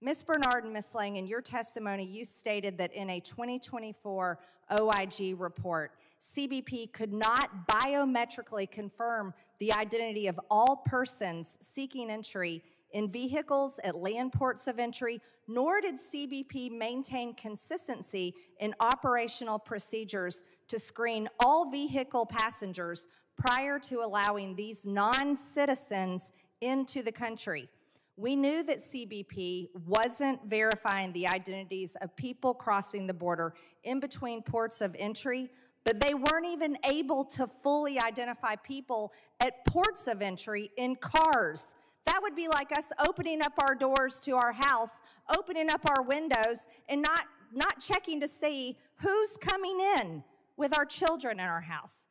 Ms. Bernard and Ms. Lang, in your testimony, you stated that in a 2024 OIG report, CBP could not biometrically confirm the identity of all persons seeking entry in vehicles at land ports of entry, nor did CBP maintain consistency in operational procedures to screen all vehicle passengers prior to allowing these non-citizens into the country. We knew that CBP wasn't verifying the identities of people crossing the border in between ports of entry, but they weren't even able to fully identify people at ports of entry in cars. That would be like us opening up our doors to our house, opening up our windows, and not checking to see who's coming in with our children in our house.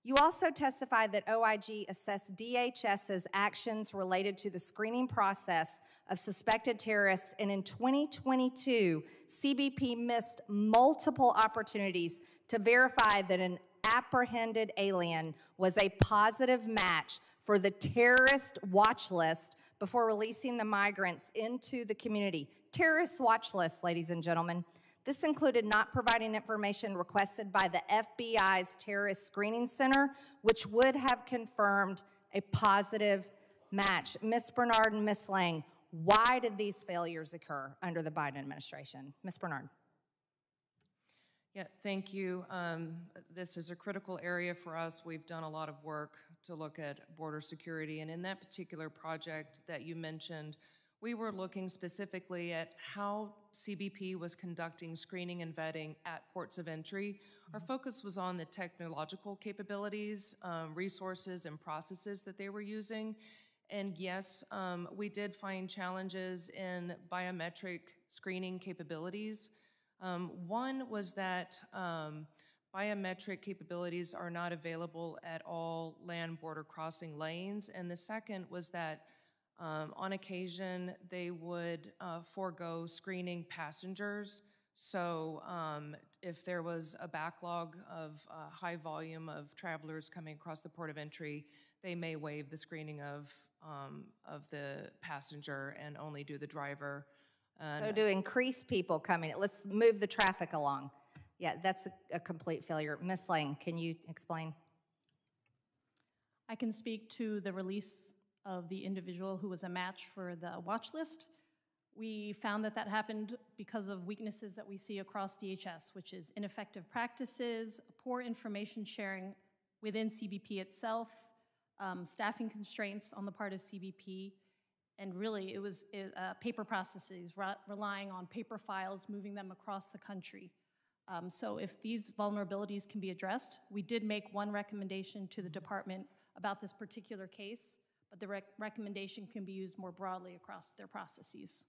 You also testified that OIG assessed DHS's actions related to the screening process of suspected terrorists, and in 2022, CBP missed multiple opportunities to verify that an apprehended alien was a positive match for the terrorist watch list before releasing the migrants into the community. Terrorist watch list, ladies and gentlemen. This included not providing information requested by the FBI's Terrorist Screening Center, which would have confirmed a positive match. Ms. Bernard and Ms. Lang, why did these failures occur under the Biden administration? Ms. Bernard. Yeah, thank you. This is a critical area for us. We've done a lot of work to look at border security, and in that particular project that you mentioned, we were looking specifically at how CBP was conducting screening and vetting at ports of entry. Our focus was on the technological capabilities, resources, and processes that they were using. And yes, we did find challenges in biometric screening capabilities. One was that biometric capabilities are not available at all land border crossing lanes. And the second was that on occasion, they would forego screening passengers. So if there was a backlog of high volume of travelers coming across the port of entry, they may waive the screening of the passenger and only do the driver. So to increase people coming, let's move the traffic along. Yeah, that's a complete failure. Ms. Lang, can you explain? I can speak to the release of the individual who was a match for the watch list. We found that that happened because of weaknesses that we see across DHS, which is ineffective practices, poor information sharing within CBP itself, staffing constraints on the part of CBP, and really it was paper processes, relying on paper files, moving them across the country. So if these vulnerabilities can be addressed, we did make one recommendation to the department about this particular case, but the recommendation can be used more broadly across their processes.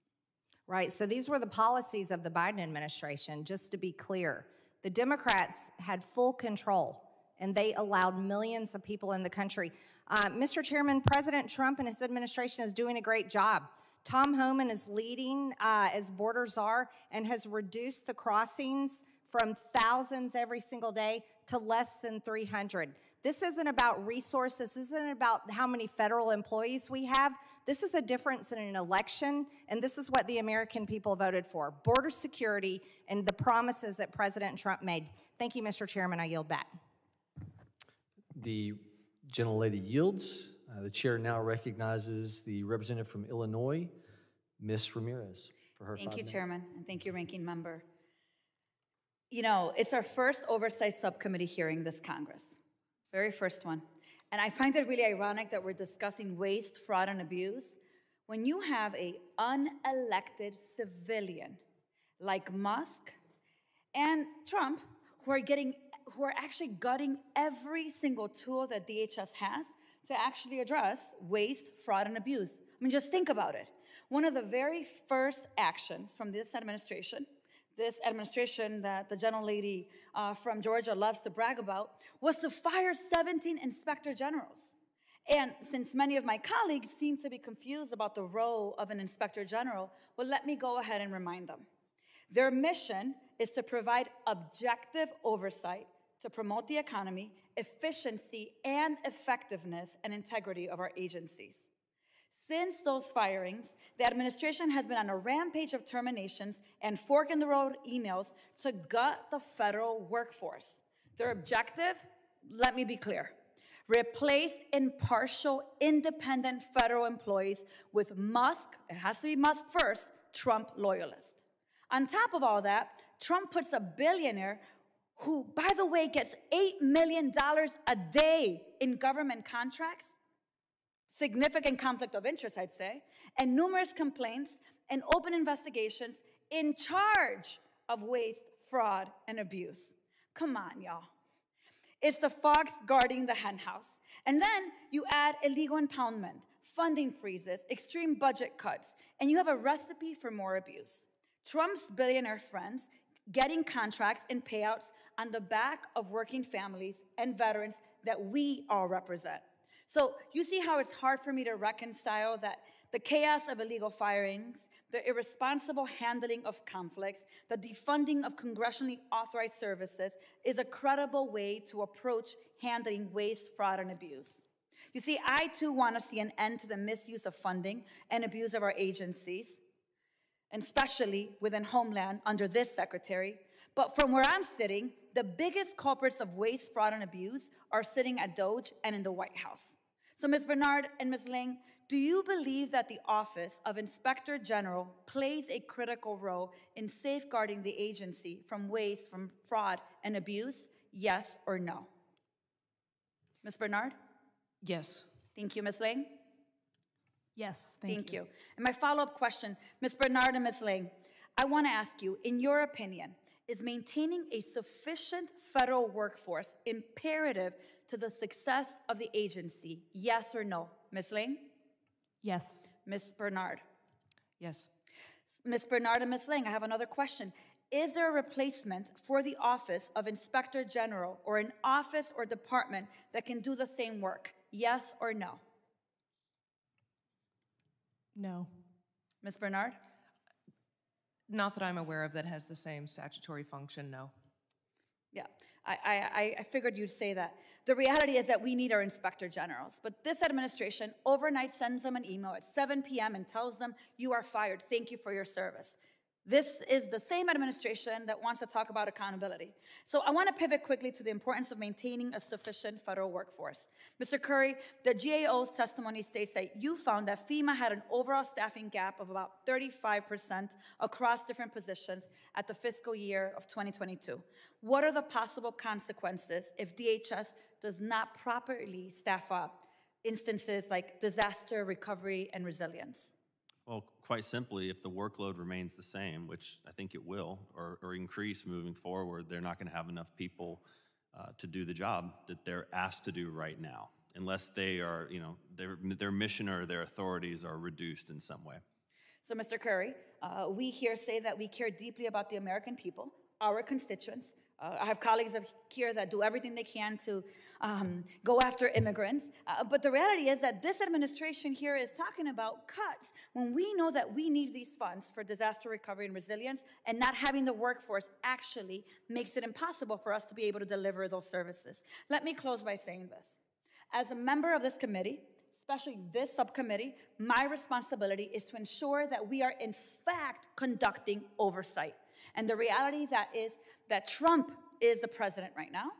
Right, so these were the policies of the Biden administration, just to be clear. The Democrats had full control, and they allowed millions of people in the country. Mr. Chairman, President Trump and his administration is doing a great job. Tom Homan is leading as border czar and has reduced the crossings from thousands every single day to less than 300. This isn't about resources. This isn't about how many federal employees we have. This is a difference in an election, and this is what the American people voted for: border security and the promises that President Trump made. Thank you, Mr. Chairman. I yield back. The gentlelady yields. The chair now recognizes the representative from Illinois, Ms. Ramirez, for her 5 minutes. Thank you, Chairman, and thank you, Ranking Member. You know, it's our first Oversight Subcommittee hearing this Congress, very first one. And I find it really ironic that we're discussing waste, fraud, and abuse when you have an unelected civilian like Musk and Trump who are actually gutting every single tool that DHS has to actually address waste, fraud, and abuse. I mean, just think about it. One of the very first actions from this administration that the gentlelady from Georgia loves to brag about, was to fire 17 inspector generals. And since many of my colleagues seem to be confused about the role of an inspector general, well, let me go ahead and remind them. Their mission is to provide objective oversight to promote the economy, efficiency, and effectiveness and integrity of our agencies. Since those firings, the administration has been on a rampage of terminations and fork-in-the-road emails to gut the federal workforce. Their objective, let me be clear, replace impartial, independent federal employees with Musk, it has to be Musk first, Trump loyalists. On top of all that, Trump puts a billionaire who, by the way, gets $8 million a day in government contracts, significant conflict of interest, I'd say, and numerous complaints and open investigations in charge of waste, fraud, and abuse. Come on, y'all. It's the fox guarding the henhouse. And then you add illegal impoundment, funding freezes, extreme budget cuts, and you have a recipe for more abuse. Trump's billionaire friends getting contracts and payouts on the back of working families and veterans that we all represent. So you see how it's hard for me to reconcile that the chaos of illegal firings, the irresponsible handling of conflicts, the defunding of congressionally authorized services is a credible way to approach handling waste, fraud, and abuse. You see, I too want to see an end to the misuse of funding and abuse of our agencies, and especially within Homeland under this secretary. But from where I'm sitting, the biggest culprits of waste, fraud, and abuse are sitting at DOJ and in the White House. So Ms. Bernard and Ms. Ling, do you believe that the Office of Inspector General plays a critical role in safeguarding the agency from waste, from fraud, and abuse? Yes or no? Ms. Bernard? Yes. Thank you, Ms. Ling. Yes, thank you. And my follow-up question, Ms. Bernard and Ms. Ling, I want to ask you, in your opinion, is maintaining a sufficient federal workforce imperative to the success of the agency? Yes or no? Ms. Ling? Yes. Ms. Bernard? Yes. Ms. Bernard and Ms. Ling, I have another question. Is there a replacement for the Office of Inspector General or an office or department that can do the same work? Yes or no? No. Ms. Bernard? Not that I'm aware of that has the same statutory function, no. Yeah, I figured you'd say that. The reality is that we need our inspector generals, but this administration overnight sends them an email at 7 p.m. and tells them, you are fired, thank you for your service. This is the same administration that wants to talk about accountability. So I want to pivot quickly to the importance of maintaining a sufficient federal workforce. Mr. Curry, the GAO's testimony states that you found that FEMA had an overall staffing gap of about 35% across different positions at the fiscal year of 2022. What are the possible consequences if DHS does not properly staff up instances like disaster recovery and resilience? Well, quite simply, if the workload remains the same, which I think it will, or increase moving forward, they're not going to have enough people to do the job that they're asked to do right now, unless they are, their mission or their authorities are reduced in some way. So, Mr. Curry, we here say that we care deeply about the American people, our constituents. I have colleagues here that do everything they can to go after immigrants. But the reality is that this administration here is talking about cuts when we know that we need these funds for disaster recovery and resilience, and not having the workforce actually makes it impossible for us to be able to deliver those services. Let me close by saying this. As a member of this committee, especially this subcommittee, my responsibility is to ensure that we are in fact conducting oversight. And the reality that is that Trump is the president right now,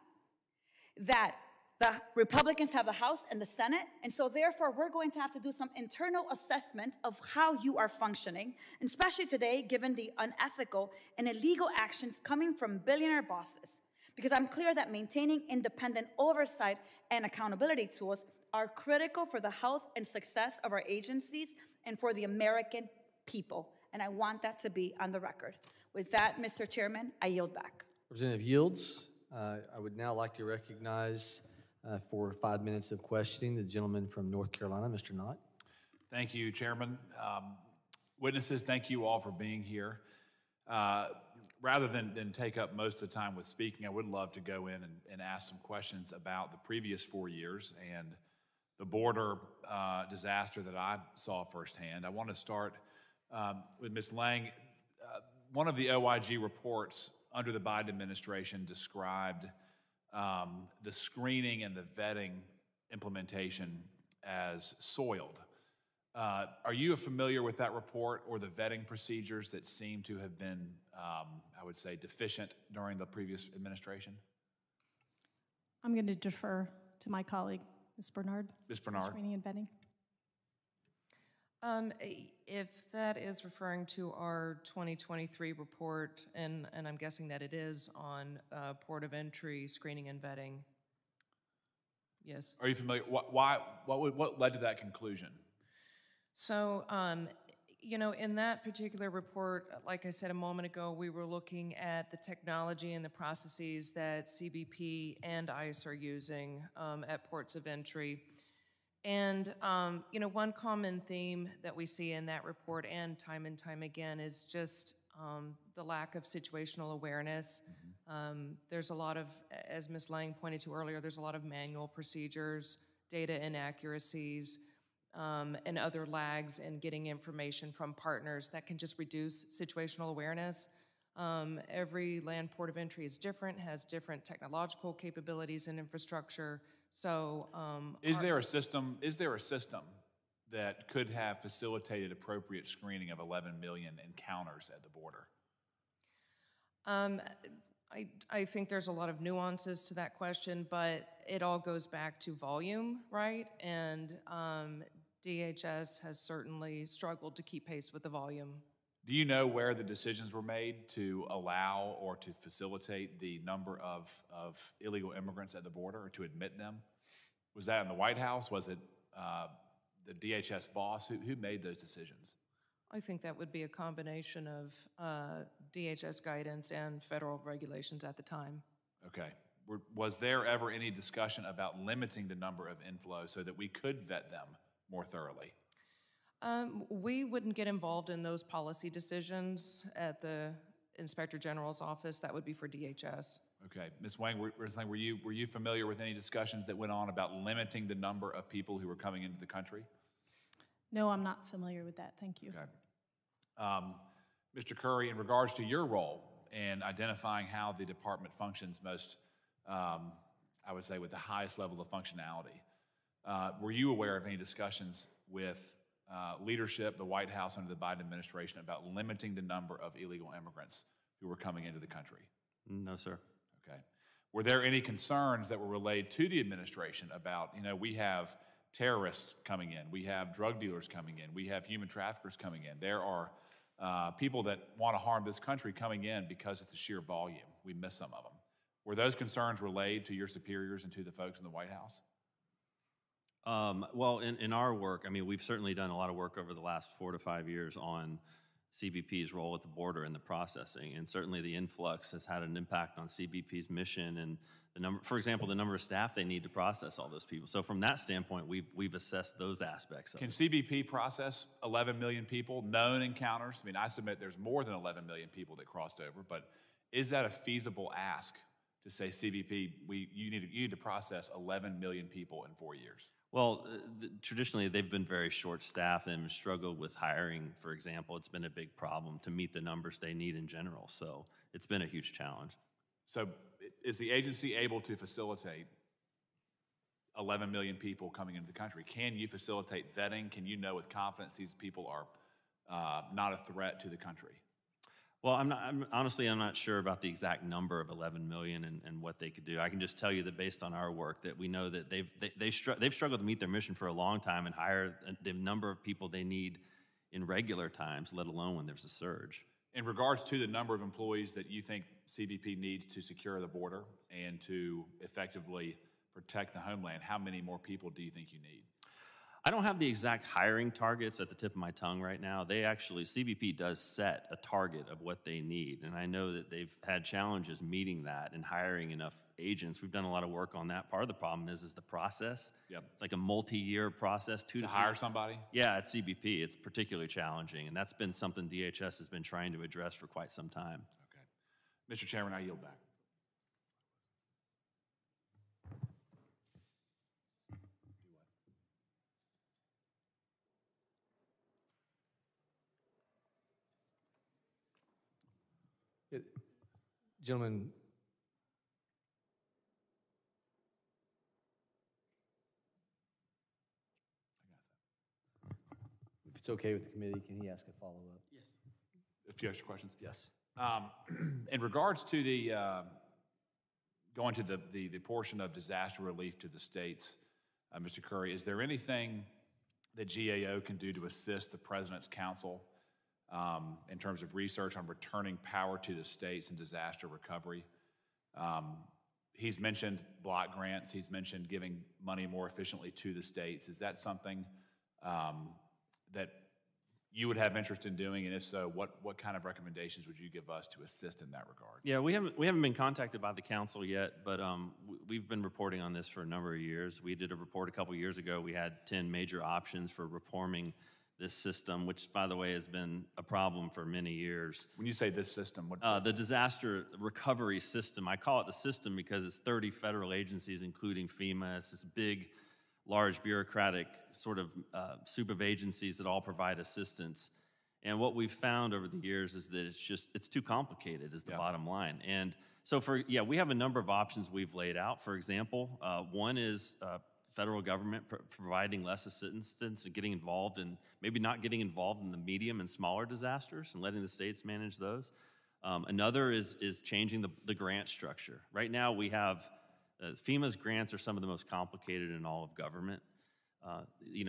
that The Republicans have the House and the Senate, and so therefore we're going to have to do some internal assessment of how you are functioning, and especially today, given the unethical and illegal actions coming from billionaire bosses. Because I'm clear that maintaining independent oversight and accountability tools are critical for the health and success of our agencies and for the American people. And I want that to be on the record. With that, Mr. Chairman, I yield back. Representative Yields, I would now like to recognize for 5 minutes of questioning the gentleman from North Carolina, Mr. Knott. Thank you, Chairman. Witnesses, thank you all for being here. Rather than take up most of the time with speaking, I would love to go in and ask some questions about the previous 4 years and the border disaster that I saw firsthand. I want to start with Ms. Lang. One of the OIG reports under the Biden administration described the screening and the vetting implementation as soiled. Are you familiar with that report or the vetting procedures that seem to have been, I would say, deficient during the previous administration? I'm going to defer to my colleague, Ms. Bernard. Ms. Bernard. Screening and vetting. If that is referring to our 2023 report, and I'm guessing that it is on port of entry screening and vetting, yes. Are you familiar? What led to that conclusion? So, you know, in that particular report, like I said a moment ago, we were looking at the technology and the processes that CBP and ICE are using at ports of entry. And, you know, one common theme that we see in that report and time again is just the lack of situational awareness. There's a lot of, as Ms. Lang pointed to earlier, there's a lot of manual procedures, data inaccuracies, and other lags in getting information from partners that can just reduce situational awareness. Every land port of entry is different, has different technological capabilities and infrastructure. So, is there a system that could have facilitated appropriate screening of 11 million encounters at the border? I think there's a lot of nuances to that question, but it all goes back to volume, right? And DHS has certainly struggled to keep pace with the volume. Do you know where the decisions were made to allow or to facilitate the number of illegal immigrants at the border or to admit them? Was that in the White House? Was it the DHS boss? Who made those decisions? I think that would be a combination of DHS guidance and federal regulations at the time. Okay. Was there ever any discussion about limiting the number of inflows so that we could vet them more thoroughly? We wouldn't get involved in those policy decisions at the Inspector General's office. That would be for DHS. Okay. Ms. Wang, were you familiar with any discussions that went on about limiting the number of people who were coming into the country? No, I'm not familiar with that. Thank you. Okay. Mr. Curry, in regards to your role in identifying how the department functions most, I would say, with the highest level of functionality, were you aware of any discussions with leadership, the White House under the Biden administration, about limiting the number of illegal immigrants who were coming into the country? No, sir. Okay. Were there any concerns that were relayed to the administration about, you know, we have terrorists coming in, we have drug dealers coming in, we have human traffickers coming in. There are people that want to harm this country coming in because it's a sheer volume. We miss some of them. Were those concerns relayed to your superiors and to the folks in the White House? Well, in our work, I mean, we've certainly done a lot of work over the last 4 to 5 years on CBP's role at the border and the processing, and certainly the influx has had an impact on CBP's mission and the number, for example, the number of staff they need to process all those people. So from that standpoint, we've assessed those aspects of Can it. CBP process 11 million people, known encounters? I mean, I submit there's more than 11 million people that crossed over, but is that a feasible ask to say, CBP, you need to process 11 million people in 4 years? Well, traditionally, they've been very short-staffed and struggled with hiring, for example. It's been a big problem to meet the numbers they need in general. So it's been a huge challenge. So is the agency able to facilitate 11 million people coming into the country? Can you facilitate vetting? Can you know with confidence these people are not a threat to the country? Well, honestly, I'm not sure about the exact number of 11 million and what they could do. I can just tell you that based on our work, that we know that they've struggled to meet their mission for a long time and hire the number of people they need in regular times, let alone when there's a surge. In regards to the number of employees that you think CBP needs to secure the border and to effectively protect the homeland, how many more people do you think you need? I don't have the exact hiring targets at the tip of my tongue right now. CBP does set a target of what they need, and I know that they've had challenges meeting that and hiring enough agents. We've done a lot of work on that. Part of the problem is the process. Yep. It's like a multi-year process. To hire somebody? Yeah, at CBP, it's particularly challenging, and that's been something DHS has been trying to address for quite some time. Okay. Mr. Chairman, I yield back. Gentlemen, if it's okay with the committee, can he ask a follow-up? Yes. A few extra questions? Yes. In regards to the going to the portion of disaster relief to the states, Mr. Curry, is there anything that GAO can do to assist the President's Council in terms of research on returning power to the states and disaster recovery? He's mentioned block grants. He's mentioned giving money more efficiently to the states. Is that something that you would have interest in doing? And if so, what kind of recommendations would you give us to assist in that regard? Yeah, we haven't been contacted by the council yet, but we've been reporting on this for a number of years. We did a report a couple years ago. We had 10 major options for reforming this system, which, by the way, has been a problem for many years. When you say this system, what? The disaster recovery system. I call it the system because it's 30 federal agencies, including FEMA. It's this big, large bureaucratic sort of soup of agencies that all provide assistance. And what we've found over the years is that it's too complicated is the bottom line. And so we have a number of options we've laid out. For example, one is federal government providing less assistance and getting involved in, maybe not getting involved in the medium and smaller disasters and letting the states manage those. Another is changing the grant structure. Right now we have, FEMA's grants are some of the most complicated in all of government.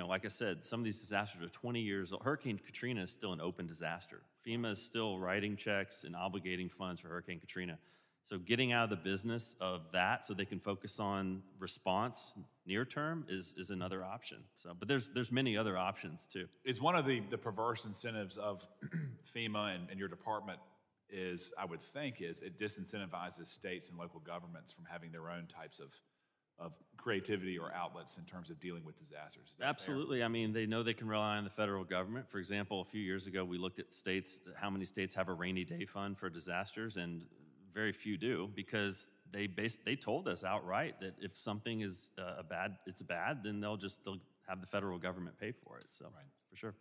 Like I said, some of these disasters are 20 years old. Hurricane Katrina is still an open disaster. FEMA is still writing checks and obligating funds for Hurricane Katrina. So getting out of the business of that so they can focus on response near term is another option. So, but there's many other options too. Is one of the perverse incentives of FEMA and your department is, I would think, is it disincentivizes states and local governments from having their own types of creativity or outlets in terms of dealing with disasters. Is that Absolutely. fair? I mean, they know they can rely on the federal government. For example, a few years ago, we looked at states, how many states have a rainy day fund for disasters, and very few do, because they told us outright that if something is it's bad, then they'll have the federal government pay for it. So, Right. For sure.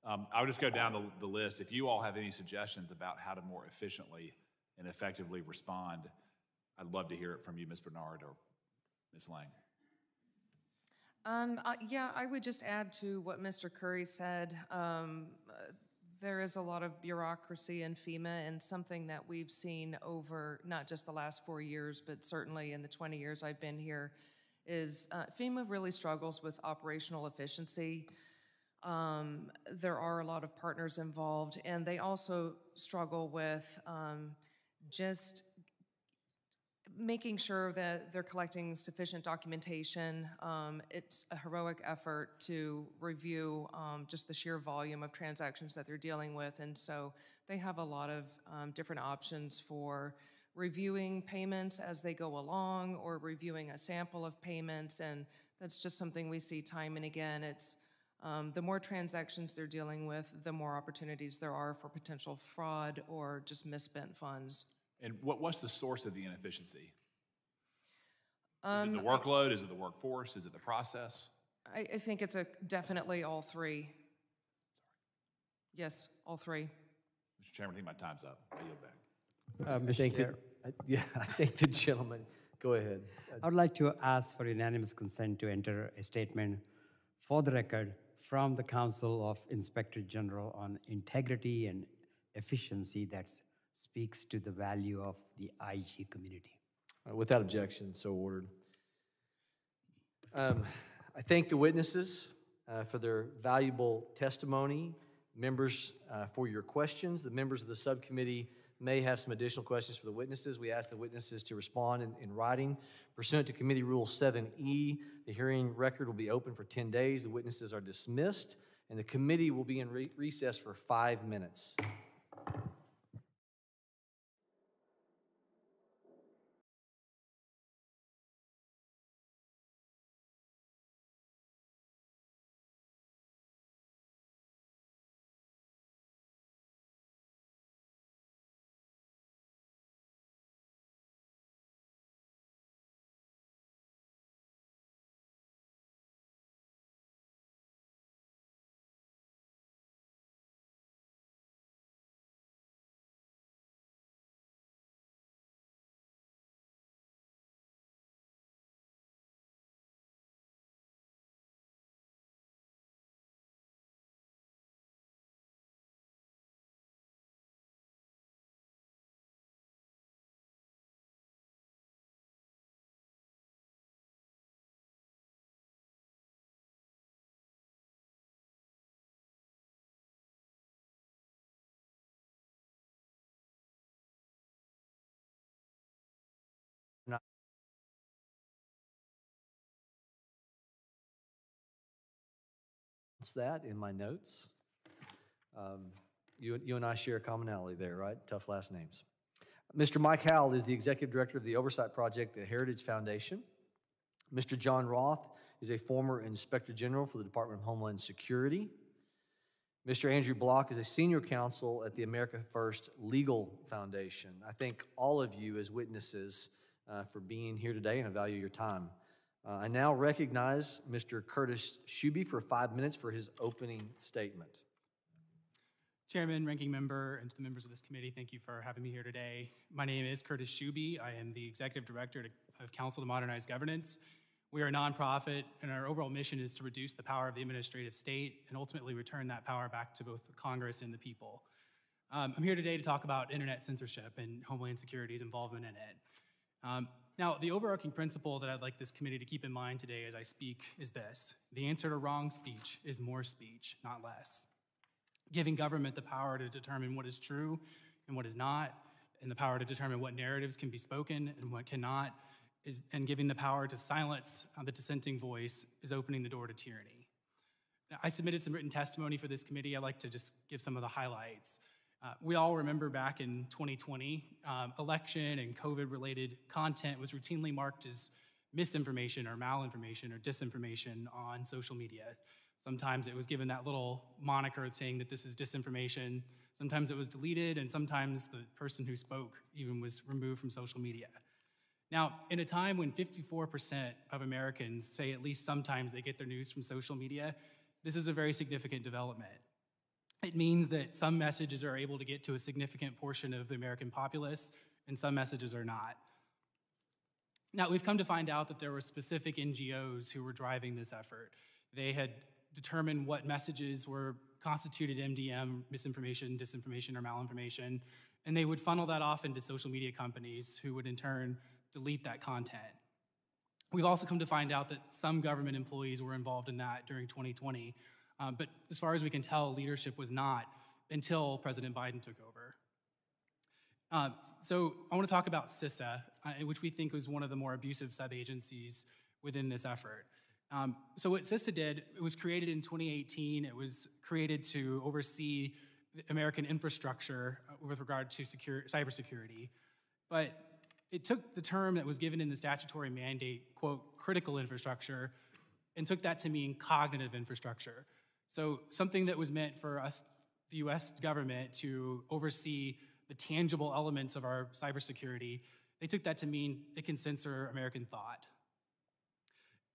I'll just go down the list. If you all have any suggestions about how to more efficiently and effectively respond, I'd love to hear it from you, Ms. Bernard or Ms. Lang. Yeah, I would just add to what Mr. Curry said. There is a lot of bureaucracy in FEMA, and something that we've seen over not just the last 4 years, but certainly in the 20 years I've been here, is FEMA really struggles with operational efficiency. There are a lot of partners involved, and they also struggle with just making sure that they're collecting sufficient documentation. It's a heroic effort to review just the sheer volume of transactions that they're dealing with, and so they have a lot of different options for reviewing payments as they go along or reviewing a sample of payments, and that's just something we see time and again. It's the more transactions they're dealing with, the more opportunities there are for potential fraud or just misspent funds. And what's the source of the inefficiency? Is it the workload? Is it the workforce? Is it the process? I think it's definitely all three. Yes, all three. Mr. Chairman, I think my time's up. I yield back. I think the gentleman, go ahead. I would like to ask for unanimous consent to enter a statement for the record from the Council of Inspector General on integrity and efficiency that speaks to the value of the IG community. Without objection, so ordered. I thank the witnesses for their valuable testimony, members for your questions. The members of the subcommittee may have some additional questions for the witnesses. We ask the witnesses to respond in writing. Pursuant to Committee Rule 7E, the hearing record will be open for 10 days. The witnesses are dismissed, and the committee will be in recess for 5 minutes. That in my notes. You and I share a commonality there, right? Tough last names. Mr. Mike Howell is the Executive Director of the Oversight Project at Heritage Foundation. Mr. John Roth is a former Inspector General for the Department of Homeland Security. Mr. Andrew Block is a Senior Counsel at the America First Legal Foundation. I thank all of you as witnesses for being here today, and I value your time. I now recognize Mr. Curtis Shuby for 5 minutes for his opening statement. Chairman, Ranking Member, and to the members of this committee, thank you for having me here today. My name is Curtis Shuby. I am the Executive Director of Council to Modernize Governance. We are a nonprofit, and our overall mission is to reduce the power of the administrative state and ultimately return that power back to both the Congress and the people. I'm here today to talk about internet censorship and Homeland Security's involvement in it. Now, the overarching principle that I'd like this committee to keep in mind today as I speak is this: the answer to wrong speech is more speech, not less. Giving government the power to determine what is true and what is not, and the power to determine what narratives can be spoken and what cannot, and giving the power to silence the dissenting voice is opening the door to tyranny. Now, I submitted some written testimony for this committee. I'd like to just give some of the highlights. We all remember back in 2020, election and COVID-related content was routinely marked as misinformation or malinformation or disinformation on social media. Sometimes it was given that little moniker saying that this is disinformation. Sometimes it was deleted, and sometimes the person who spoke even was removed from social media. Now, in a time when 54% of Americans say at least sometimes they get their news from social media, this is a very significant development. It means that some messages are able to get to a significant portion of the American populace, and some messages are not. Now, we've come to find out that there were specific NGOs who were driving this effort. They had determined what messages were constituted MDM, misinformation, disinformation, or malinformation, and they would funnel that off into social media companies who would in turn delete that content. We've also come to find out that some government employees were involved in that during 2020, but as far as we can tell, leadership was not until President Biden took over. So I want to talk about CISA, which we think was one of the more abusive sub-agencies within this effort. So what CISA did, it was created in 2018. It was created to oversee American infrastructure with regard to cybersecurity. But it took the term that was given in the statutory mandate, quote, critical infrastructure, and took that to mean cognitive infrastructure. So something that was meant for us, the US government, to oversee the tangible elements of our cybersecurity, they took that to mean it can censor American thought.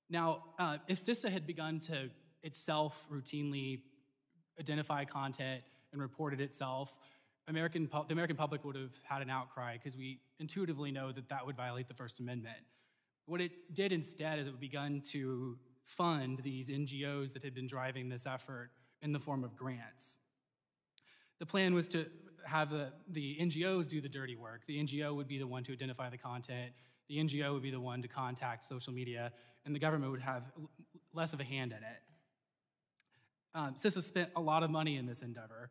Now, if CISA had begun to itself routinely identify content and report it itself, the American public would have had an outcry because we intuitively know that that would violate the First Amendment. What it did instead is it begun to fund these NGOs that had been driving this effort in the form of grants. The plan was to have the NGOs do the dirty work. The NGO would be the one to identify the content. The NGO would be the one to contact social media, and the government would have less of a hand in it. CISA spent a lot of money in this endeavor.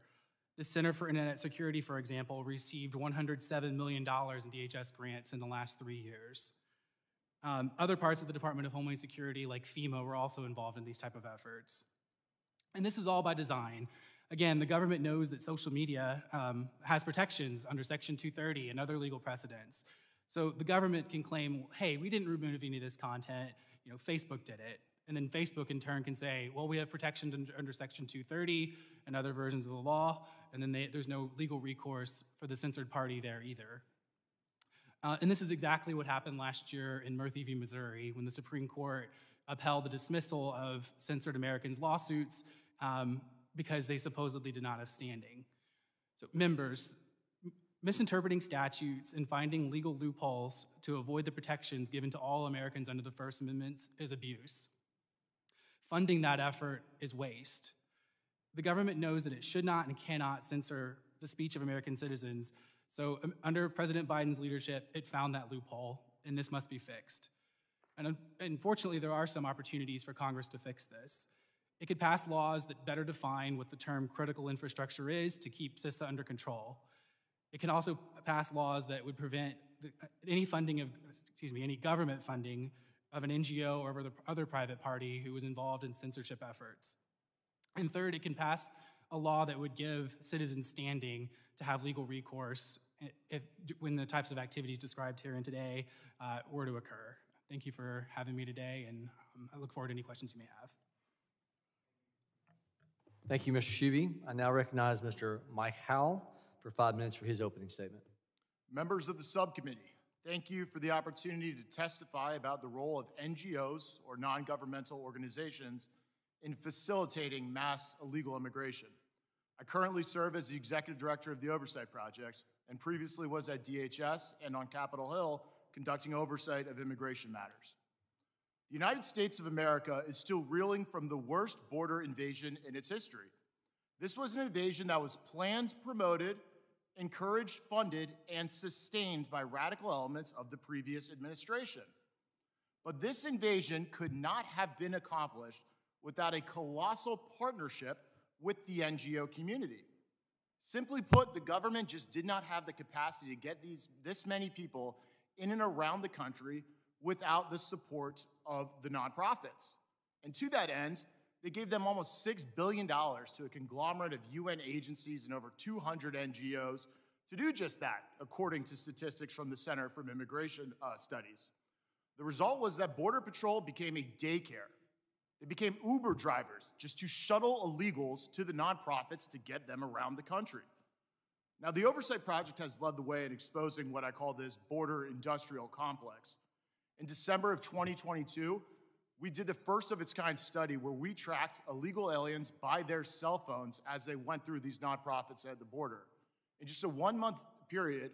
The Center for Internet Security, for example, received $107 million in DHS grants in the last 3 years. Other parts of the Department of Homeland Security, like FEMA, were also involved in these type of efforts. And this is all by design. Again, the government knows that social media has protections under Section 230 and other legal precedents. So the government can claim, hey, we didn't remove any of this content, Facebook did it. And then Facebook in turn can say, well, we have protections under Section 230 and other versions of the law, and then there's no legal recourse for the censored party there either. And this is exactly what happened last year in Murphy v. Missouri when the Supreme Court upheld the dismissal of censored Americans' lawsuits because they supposedly did not have standing. So members, misinterpreting statutes and finding legal loopholes to avoid the protections given to all Americans under the First Amendment is abuse. Funding that effort is waste. The government knows that it should not and cannot censor the speech of American citizens. So under President Biden's leadership, it found that loophole, and this must be fixed. And unfortunately, there are some opportunities for Congress to fix this. It could pass laws that better define what the term critical infrastructure is to keep CISA under control. It can also pass laws that would prevent any government funding of an NGO or other private party who was involved in censorship efforts. And third, it can pass a law that would give citizens standing to have legal recourse when the types of activities described here and today were to occur. Thank you for having me today, and I look forward to any questions you may have. Thank you, Mr. Shuby. I now recognize Mr. Mike Howell for 5 minutes for his opening statement. Members of the subcommittee, thank you for the opportunity to testify about the role of NGOs, or non-governmental organizations, in facilitating mass illegal immigration. I currently serve as the Executive Director of the Oversight Project and previously was at DHS and on Capitol Hill conducting oversight of immigration matters. The United States of America is still reeling from the worst border invasion in its history. This was an invasion that was planned, promoted, encouraged, funded, and sustained by radical elements of the previous administration. But this invasion could not have been accomplished without a colossal partnership with the NGO community. Simply put, the government just did not have the capacity to get this many people in and around the country without the support of the nonprofits. And to that end, they gave them almost $6 billion to a conglomerate of UN agencies and over 200 NGOs to do just that, according to statistics from the Center for Immigration Studies. The result was that Border Patrol became a daycare. They became Uber drivers just to shuttle illegals to the nonprofits to get them around the country. Now, the Oversight Project has led the way in exposing what I call this border industrial complex. In December of 2022, we did the first of its kind study where we tracked illegal aliens by their cell phones as they went through these nonprofits at the border. In just a 1-month period,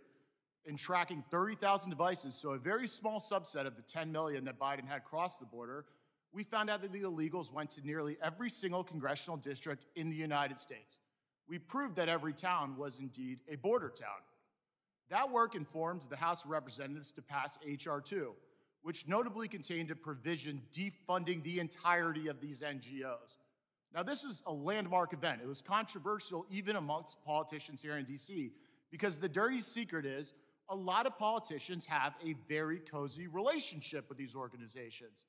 in tracking 30,000 devices, so a very small subset of the 10 million that Biden had crossed the border, we found out that the illegals went to nearly every single congressional district in the United States. We proved that every town was indeed a border town. That work informed the House of Representatives to pass H.R. 2, which notably contained a provision defunding the entirety of these NGOs. Now, this was a landmark event. It was controversial even amongst politicians here in D.C. because the dirty secret is a lot of politicians have a very cozy relationship with these organizations.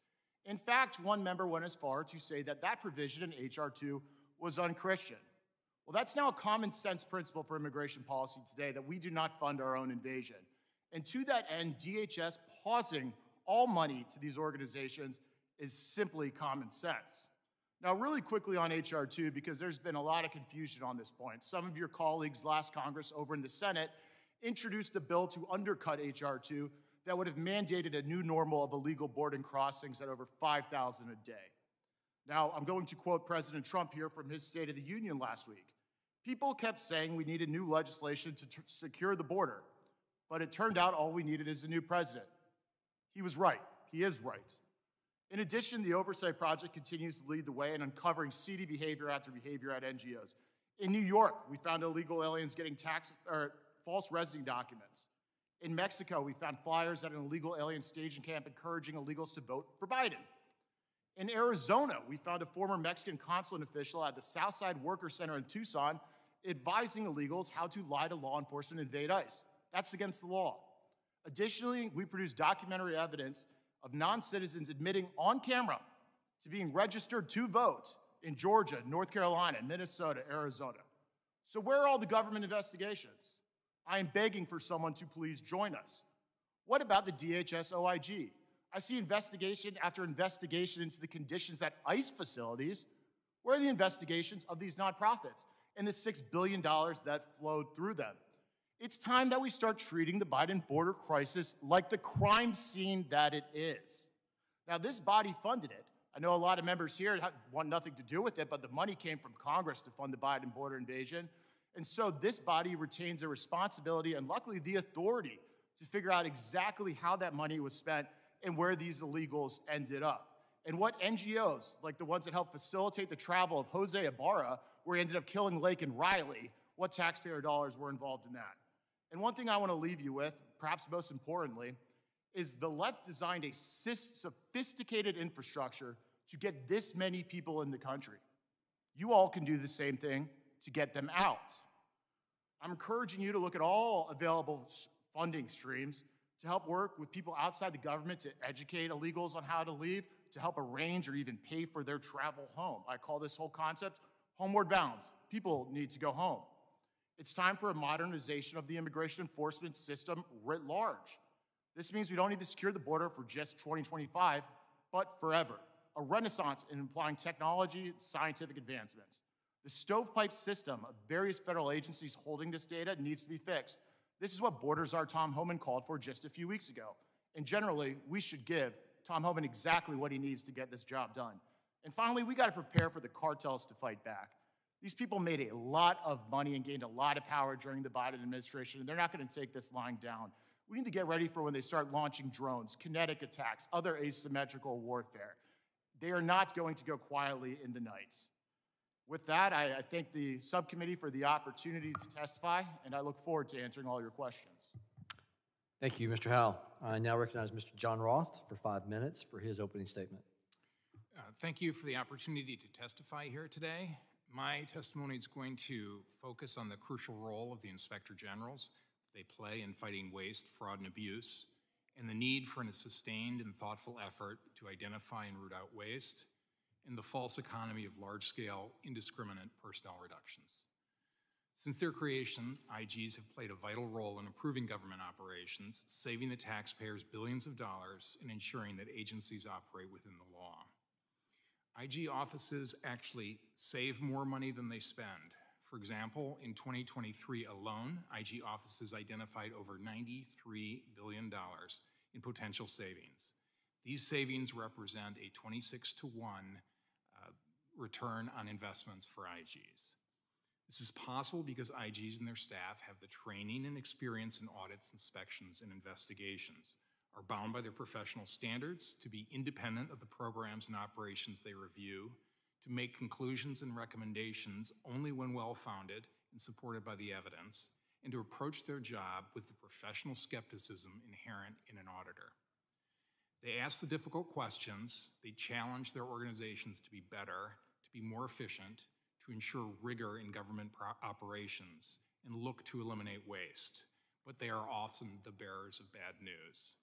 In fact, one member went as far to say that that provision in H.R. 2 was unchristian. Well, that's now a common sense principle for immigration policy today, that we do not fund our own invasion. And to that end, DHS pausing all money to these organizations is simply common sense. Now, really quickly on H.R. 2, because there's been a lot of confusion on this point. Some of your colleagues last Congress over in the Senate introduced a bill to undercut H.R. 2 that would have mandated a new normal of illegal boarding crossings at over 5,000 a day. Now, I'm going to quote President Trump here from his State of the Union last week. People kept saying we needed new legislation to secure the border, but it turned out all we needed is a new president. He was right. He is right. In addition, the Oversight Project continues to lead the way in uncovering seedy behavior after behavior at NGOs. In New York, we found illegal aliens getting false residence documents. In Mexico, we found flyers at an illegal alien staging camp encouraging illegals to vote for Biden. In Arizona, we found a former Mexican consulate official at the Southside Worker Center in Tucson advising illegals how to lie to law enforcement and evade ICE. That's against the law. Additionally, we produced documentary evidence of non-citizens admitting on camera to being registered to vote in Georgia, North Carolina, Minnesota, Arizona. So where are all the government investigations? I am begging for someone to please join us. What about the DHS OIG? I see investigation after investigation into the conditions at ICE facilities. Where are the investigations of these nonprofits and the $6 billion that flowed through them? It's time that we start treating the Biden border crisis like the crime scene that it is. Now, this body funded it. I know a lot of members here want nothing to do with it, but the money came from Congress to fund the Biden border invasion. And so this body retains a responsibility and luckily the authority to figure out exactly how that money was spent and where these illegals ended up. And what NGOs, like the ones that helped facilitate the travel of Jose Ibarra, where he ended up killing Lake and Riley, what taxpayer dollars were involved in that. And one thing I want to leave you with, perhaps most importantly, is the left designed a sophisticated infrastructure to get this many people in the country. You all can do the same thing to get them out. I'm encouraging you to look at all available funding streams to help work with people outside the government to educate illegals on how to leave, to help arrange or even pay for their travel home. I call this whole concept homeward bound. People need to go home. It's time for a modernization of the immigration enforcement system writ large. This means we don't need to secure the border for just 2025, but forever. A renaissance in applying technology and scientific advancements. The stovepipe system of various federal agencies holding this data needs to be fixed. This is what Border Czar Tom Homan called for just a few weeks ago. And generally, we should give Tom Homan exactly what he needs to get this job done. And finally, we got to prepare for the cartels to fight back. These people made a lot of money and gained a lot of power during the Biden administration, and they're not going to take this line down. We need to get ready for when they start launching drones, kinetic attacks, other asymmetrical warfare. They are not going to go quietly in the night. With that, I thank the subcommittee for the opportunity to testify, and I look forward to answering all your questions. Thank you, Mr. Howell. I now recognize Mr. John Roth for 5 minutes for his opening statement. Thank you for the opportunity to testify here today. My testimony is going to focus on the crucial role of the Inspector Generals they play in fighting waste, fraud, and abuse, and the need for a sustained and thoughtful effort to identify and root out waste, and the false economy of large-scale, indiscriminate personnel reductions. Since their creation, IGs have played a vital role in improving government operations, saving the taxpayers billions of dollars, and ensuring that agencies operate within the law. IG offices actually save more money than they spend. For example, in 2023 alone, IG offices identified over $93 billion in potential savings. These savings represent a 26-to-1 return on investments for IGs. This is possible because IGs and their staff have the training and experience in audits, inspections, and investigations, are bound by their professional standards to be independent of the programs and operations they review, to make conclusions and recommendations only when well-founded and supported by the evidence, and to approach their job with the professional skepticism inherent in an auditor. They ask the difficult questions, they challenge their organizations to be better, to be more efficient, to ensure rigor in government operations, and look to eliminate waste, but they are often the bearers of bad news.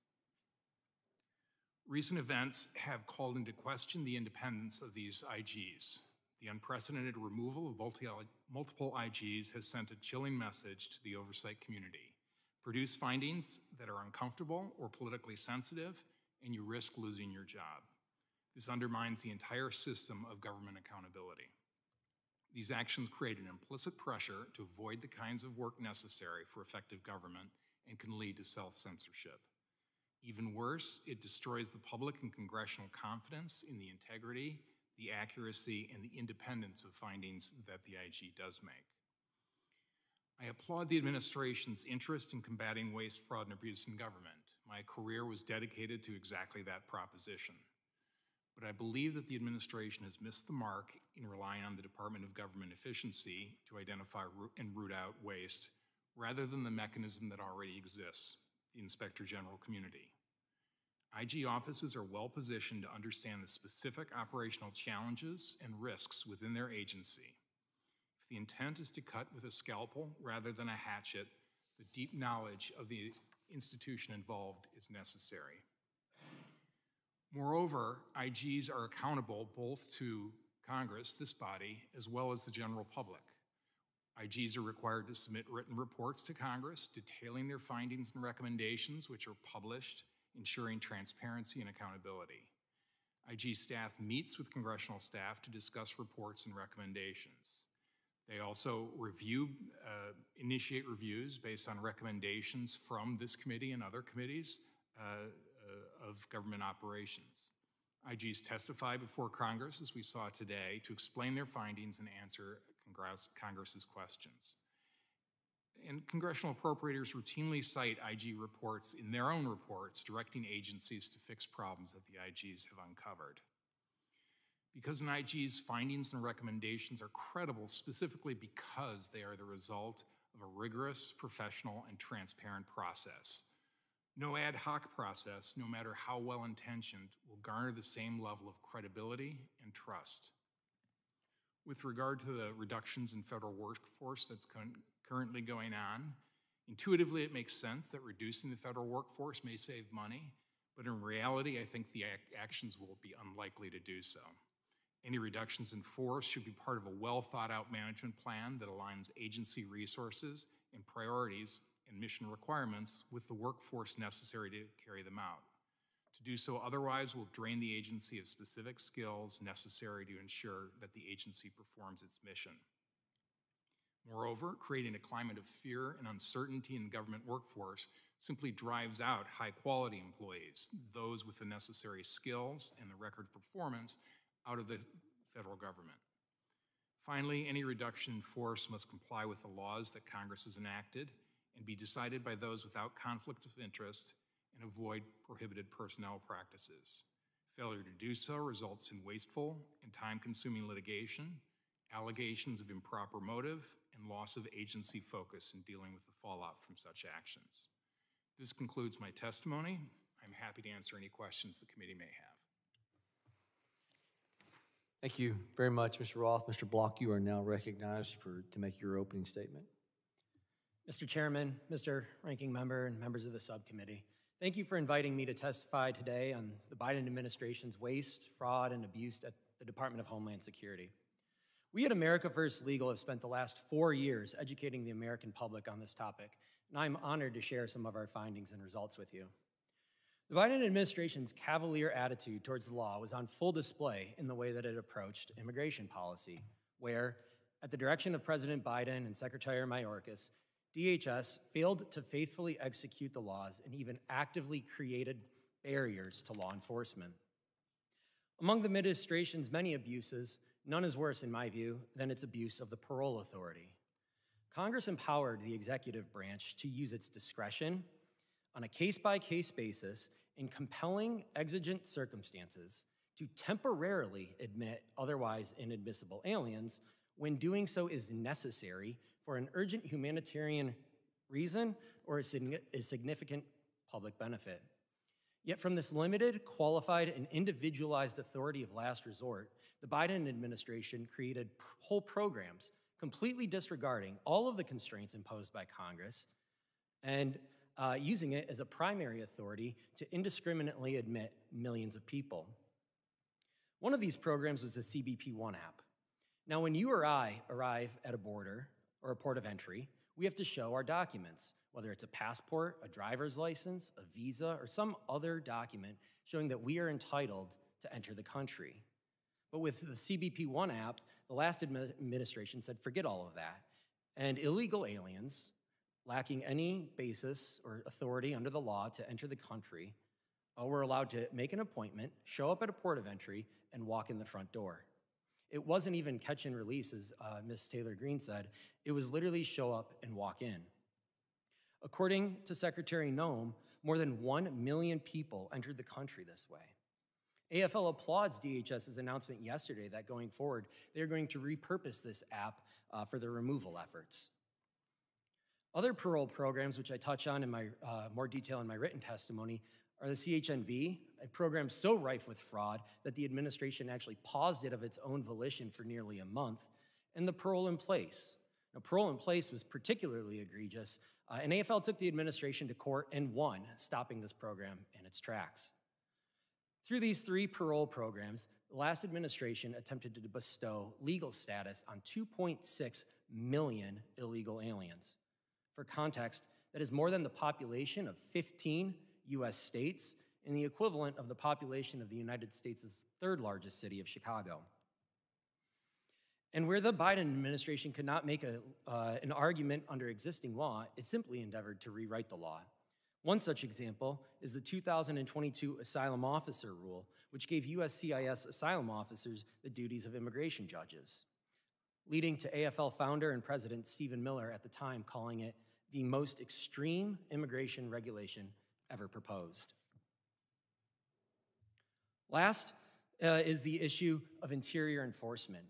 Recent events have called into question the independence of these IGs. The unprecedented removal of multiple IGs has sent a chilling message to the oversight community. Produce findings that are uncomfortable or politically sensitive, and you risk losing your job. This undermines the entire system of government accountability. These actions create an implicit pressure to avoid the kinds of work necessary for effective government and can lead to self-censorship. Even worse, it destroys the public and congressional confidence in the integrity, the accuracy, and the independence of findings that the IG does make. I applaud the administration's interest in combating waste, fraud, and abuse in government. My career was dedicated to exactly that proposition. but I believe that the administration has missed the mark in relying on the Department of Government Efficiency to identify and root out waste, rather than the mechanism that already exists, the Inspector General community. IG offices are well positioned to understand the specific operational challenges and risks within their agency. If the intent is to cut with a scalpel rather than a hatchet, the deep knowledge of the institution involved is necessary. Moreover, IGs are accountable both to Congress, this body, as well as the general public. IGs are required to submit written reports to Congress detailing their findings and recommendations, which are published, ensuring transparency and accountability. IG staff meets with congressional staff to discuss reports and recommendations. They also initiate reviews based on recommendations from this committee and other committees of government operations. IGs testify before Congress, as we saw today, to explain their findings and answer Congress's questions. And congressional appropriators routinely cite IG reports in their own reports, directing agencies to fix problems that the IGs have uncovered. Because an IG's findings and recommendations are credible specifically because they are the result of a rigorous, professional, and transparent process. No ad hoc process, no matter how well-intentioned, will garner the same level of credibility and trust. With regard to the reductions in federal workforce that's currently going on, intuitively it makes sense that reducing the federal workforce may save money, but in reality, I think the actions will be unlikely to do so. Any reductions in force should be part of a well-thought-out management plan that aligns agency resources and priorities and mission requirements with the workforce necessary to carry them out. To do so otherwise will drain the agency of specific skills necessary to ensure that the agency performs its mission. Moreover, creating a climate of fear and uncertainty in the government workforce simply drives out high-quality employees, those with the necessary skills and the record performance, out of the federal government. Finally, any reduction in force must comply with the laws that Congress has enacted and be decided by those without conflict of interest and avoid prohibited personnel practices. Failure to do so results in wasteful and time-consuming litigation, allegations of improper motive, and loss of agency focus in dealing with the fallout from such actions. This concludes my testimony. I'm happy to answer any questions the committee may have. Thank you very much, Mr. Roth. Mr. Block, you are now recognized to make your opening statement. Mr. Chairman, Mr. Ranking Member, and members of the subcommittee, thank you for inviting me to testify today on the Biden administration's waste, fraud, and abuse at the Department of Homeland Security. We at America First Legal have spent the last 4 years educating the American public on this topic, and I'm honored to share some of our findings and results with you. The Biden administration's cavalier attitude towards the law was on full display in the way that it approached immigration policy, where, at the direction of President Biden and Secretary Mayorkas, DHS failed to faithfully execute the laws and even actively created barriers to law enforcement. Among the administration's many abuses, none is worse, in my view, than its abuse of the parole authority. Congress empowered the executive branch to use its discretion on a case-by-case basis in compelling exigent circumstances to temporarily admit otherwise inadmissible aliens when doing so is necessary for an urgent humanitarian reason or a significant public benefit. Yet from this limited, qualified, and individualized authority of last resort, the Biden administration created whole programs completely disregarding all of the constraints imposed by Congress and using it as a primary authority to indiscriminately admit millions of people. One of these programs was the CBP-1 app. Now, when you or I arrive at a border or a port of entry, we have to show our documents, whether it's a passport, a driver's license, a visa, or some other document showing that we are entitled to enter the country. But with the CBP-1 app, the last administration said forget all of that, and illegal aliens, lacking any basis or authority under the law to enter the country, were allowed to make an appointment, show up at a port of entry, and walk in the front door. It wasn't even catch and release, as Ms. Taylor Greene said. It was literally show up and walk in. According to Secretary Noem, more than 1 million people entered the country this way. AFL applauds DHS's announcement yesterday that going forward, they're going to repurpose this app for their removal efforts. Other parole programs, which I touch on in my more detail in my written testimony, are the CHNV, a program so rife with fraud that the administration actually paused it of its own volition for nearly a month, and the parole in place. Now, parole in place was particularly egregious, and AFL took the administration to court and won, stopping this program in its tracks. Through these 3 parole programs, the last administration attempted to bestow legal status on 2.6 million illegal aliens. For context, that is more than the population of 15 US states and the equivalent of the population of the United States' 3rd largest city of Chicago. And where the Biden administration could not make an argument under existing law, it simply endeavored to rewrite the law. One such example is the 2022 Asylum Officer Rule, which gave USCIS asylum officers the duties of immigration judges, leading to AFL founder and president Stephen Miller at the time calling it the most extreme immigration regulation ever proposed. Last is the issue of interior enforcement.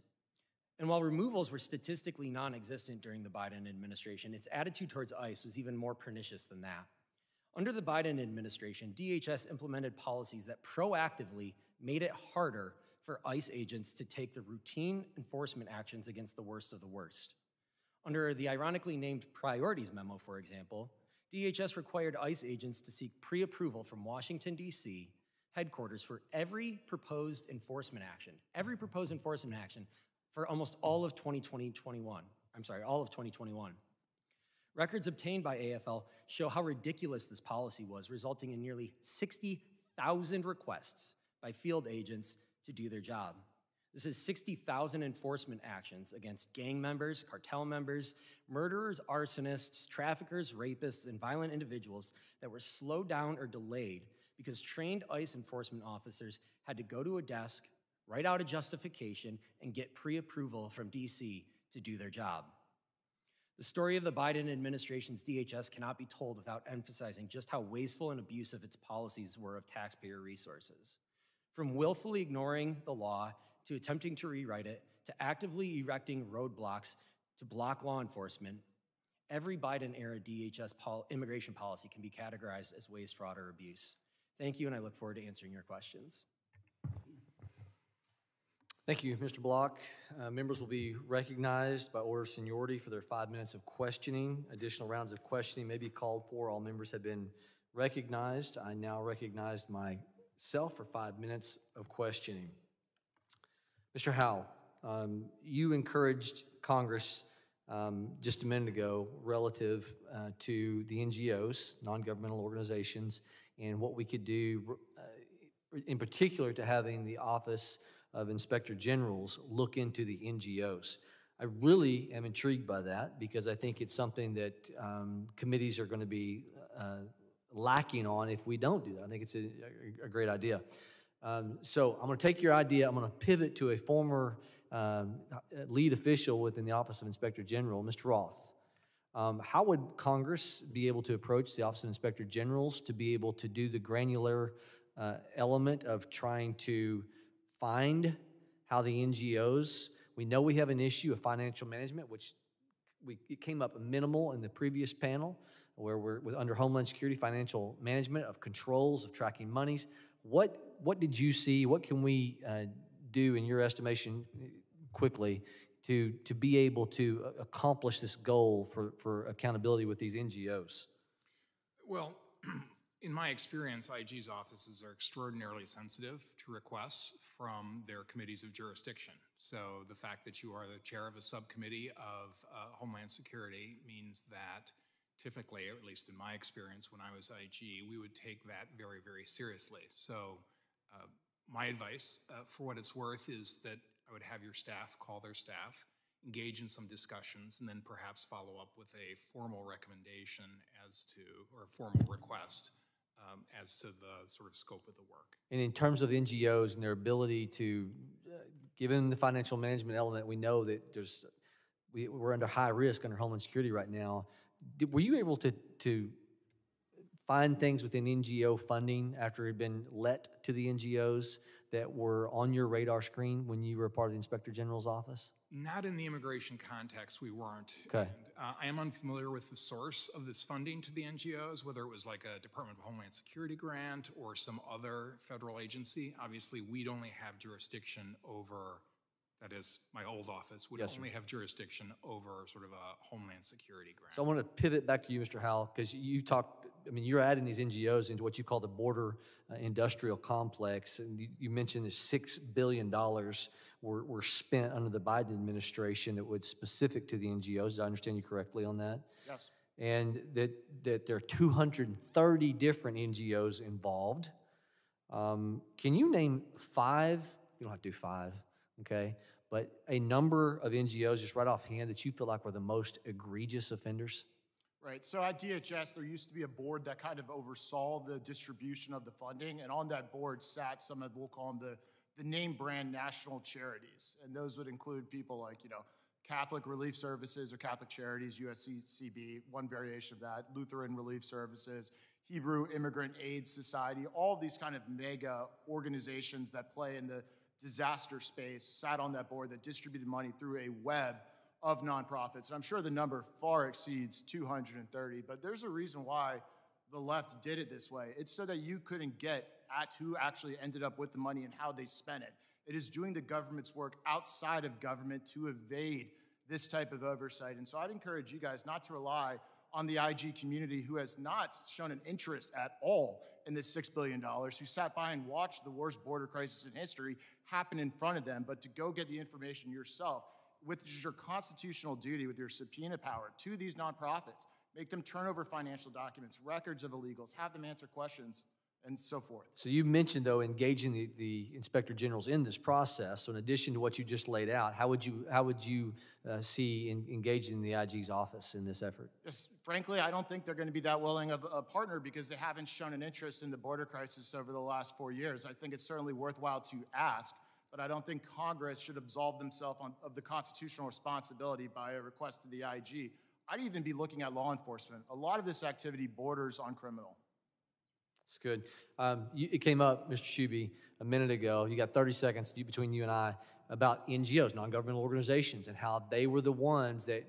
And while removals were statistically non-existent during the Biden administration, its attitude towards ICE was even more pernicious than that. Under the Biden administration, DHS implemented policies that proactively made it harder for ICE agents to take the routine enforcement actions against the worst of the worst. Under the ironically named priorities memo, for example, DHS required ICE agents to seek pre-approval from Washington, D.C. headquarters for every proposed enforcement action for almost all of 2021. Records obtained by AFL show how ridiculous this policy was, resulting in nearly 60,000 requests by field agents to do their job. This is 60,000 enforcement actions against gang members, cartel members, murderers, arsonists, traffickers, rapists, and violent individuals that were slowed down or delayed because trained ICE enforcement officers had to go to a desk, write out a justification, and get pre-approval from DC to do their job. The story of the Biden administration's DHS cannot be told without emphasizing just how wasteful and abusive its policies were of taxpayer resources. From willfully ignoring the law, to attempting to rewrite it, to actively erecting roadblocks to block law enforcement, every Biden-era DHS immigration policy can be categorized as waste, fraud, or abuse. Thank you, and I look forward to answering your questions. Thank you, Mr. Block. Members will be recognized by order of seniority for their 5 minutes of questioning. Additional rounds of questioning may be called for. All members have been recognized. I now recognize myself for 5 minutes of questioning. Mr. Howell, you encouraged Congress just a minute ago relative to the NGOs, non-governmental organizations, and what we could do in particular to having the Office of Inspector Generals look into the NGOs. I really am intrigued by that because I think it's something that committees are going to be lacking on if we don't do that. I think it's a great idea. So I'm going to take your idea, I'm going to pivot to a former lead official within the Office of Inspector General, Mr. Roth. How would Congress be able to approach the Office of Inspector Generals to be able to do the granular element of trying to find how the NGOs, we know we have an issue of financial management, which it came up minimal in the previous panel, where we're under Homeland Security, financial management of controls, of tracking monies. What did you see? What can we do, in your estimation, quickly, to be able to accomplish this goal for accountability with these NGOs? Well, in my experience, IG's offices are extraordinarily sensitive to requests from their committees of jurisdiction. So the fact that you are the chair of a subcommittee of Homeland Security means that typically, at least in my experience when I was IG, we would take that very, very seriously. So my advice, for what it's worth, is that I would have your staff call their staff, engage in some discussions, and then perhaps follow up with a formal recommendation as to, or a formal request as to the sort of scope of the work. And in terms of NGOs and their ability to, given the financial management element, we know that we're under high risk under Homeland Security right now. Were you able to find things within NGO funding after it had been let to the NGOs that were on your radar screen when you were part of the Inspector General's office? Not in the immigration context, we weren't. Okay. And, I am unfamiliar with the source of this funding to the NGOs, whether it was like a Department of Homeland Security grant or some other federal agency. Obviously, we'd only have jurisdiction over, that is, my old office would Yes, sir. only have jurisdiction over sort of a Homeland Security grant. So I want to pivot back to you, Mr. Howell, because you talked, I mean, you're adding these NGOs into what you call the border industrial complex, and you mentioned that $6 billion were spent under the Biden administration that was specific to the NGOs. Did I understand you correctly on that? Yes. And that there are 230 different NGOs involved. Can you name 5? You don't have to do 5, okay? But a number of NGOs just right offhand that you feel like were the most egregious offenders? Right, so at DHS, there used to be a board that kind of oversaw the distribution of the funding, and on that board sat some of, we'll call them the name brand national charities. And those would include people like, Catholic Relief Services or Catholic Charities, USCCB, one variation of that, Lutheran Relief Services, Hebrew Immigrant Aid Society, all of these kind of mega organizations that play in the disaster space sat on that board that distributed money through a web of nonprofits. And I'm sure the number far exceeds 230, but there's a reason why the left did it this way. It's so that you couldn't get at who actually ended up with the money and how they spent it. It is doing the government's work outside of government to evade this type of oversight. And so I'd encourage you guys not to rely on the IG community, who has not shown an interest at all in this $6 billion, who sat by and watched the worst border crisis in history happen in front of them, but to go get the information yourself, which is your constitutional duty with your subpoena power to these nonprofits. Make them turn over financial documents, records of illegals, have them answer questions, and so forth. So you mentioned, though, engaging the Inspector Generals in this process. So in addition to what you just laid out, how would you see engaging the IG's office in this effort? Yes, frankly, I don't think they're going to be that willing of a partner because they haven't shown an interest in the border crisis over the last 4 years. I think it's certainly worthwhile to ask, but I don't think Congress should absolve themselves of the constitutional responsibility by a request to the IG. I'd even be looking at law enforcement. A lot of this activity borders on criminal. That's good. It came up, Mr. Shuby, a minute ago. You got 30 seconds between you and I about NGOs, non-governmental organizations, and how they were the ones that,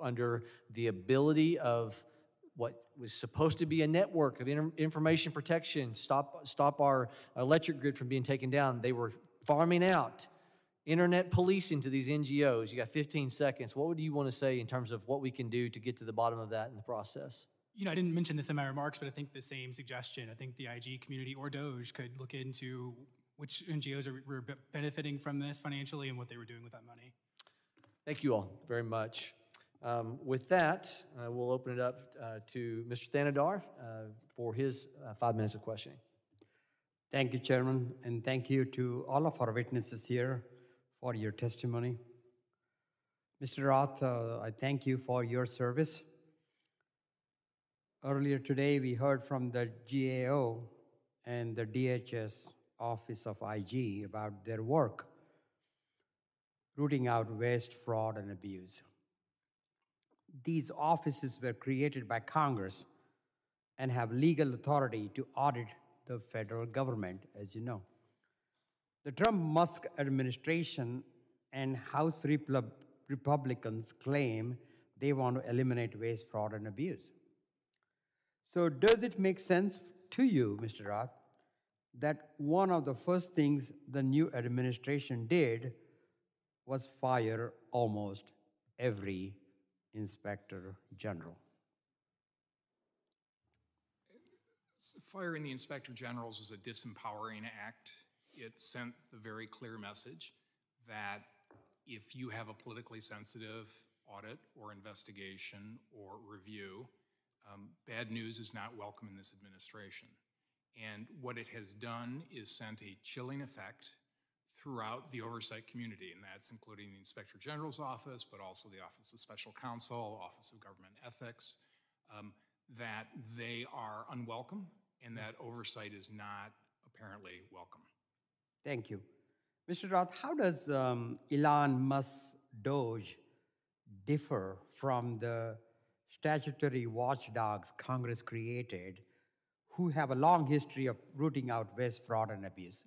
under the ability of what was supposed to be a network of information protection, stop our electric grid from being taken down, they were farming out internet policing to these NGOs. You got 15 seconds. What would you want to say in terms of what we can do to get to the bottom of that in the process? I didn't mention this in my remarks, but I think the same suggestion. I think the IG community or DOJ could look into which NGOs were benefiting from this financially and what they were doing with that money. Thank you all very much. With that, we'll open it up to Mr. Thanadar for his 5 minutes of questioning. Thank you, Chairman, and thank you to all of our witnesses here for your testimony. Mr. Roth, I thank you for your service. Earlier today, we heard from the GAO and the DHS Office of IG about their work rooting out waste, fraud, and abuse. These offices were created by Congress and have legal authority to audit the federal government, as you know. The Trump-Musk administration and House Republicans claim they want to eliminate waste, fraud, and abuse. So does it make sense to you, Mr. Roth, that one of the first things the new administration did was fire almost every inspector general? Firing the inspector generals was a disempowering act. It sent the very clear message that if you have a politically sensitive audit or investigation or review, bad news is not welcome in this administration. And what it has done is sent a chilling effect throughout the oversight community, and that's including the Inspector General's office, but also the Office of Special Counsel, Office of Government Ethics, that they are unwelcome and that oversight is not apparently welcome. Thank you. Mr. Roth, how does Elon Musk's DOJ differ from the statutory watchdogs Congress created who have a long history of rooting out waste, fraud, and abuse?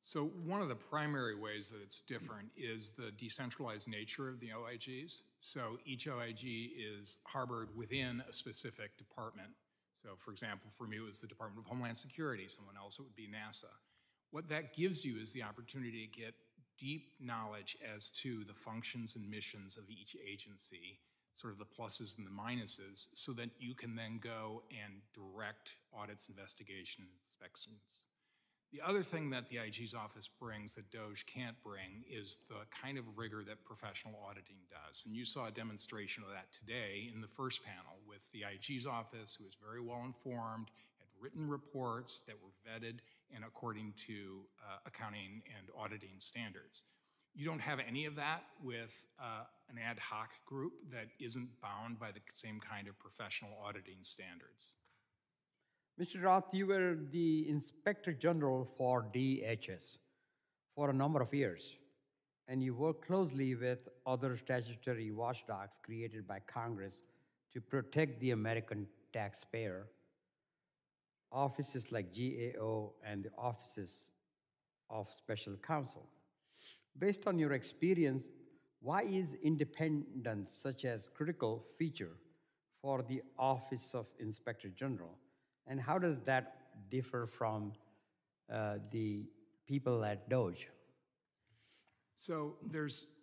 So one of the primary ways that it's different is the decentralized nature of the OIGs. So each OIG is harbored within a specific department. So for example, for me, it was the Department of Homeland Security. Someone else, it would be NASA. What that gives you is the opportunity to get deep knowledge as to the functions and missions of each agency, sort of the pluses and the minuses, so that you can then go and direct audits, investigation, and inspections. The other thing that the IG's office brings that DOJ can't bring is the kind of rigor that professional auditing does. And you saw a demonstration of that today in the first panel with the IG's office, who is very well informed, had written reports that were vetted and according to accounting and auditing standards. You don't have any of that with an ad hoc group that isn't bound by the same kind of professional auditing standards. Mr. Roth, you were the Inspector General for DHS for a number of years, and you worked closely with other statutory watchdogs created by Congress to protect the American taxpayer, offices like GAO and the offices of Special Counsel. Based on your experience, why is independence such a critical feature for the Office of Inspector General? And how does that differ from the people at DOJ? So there's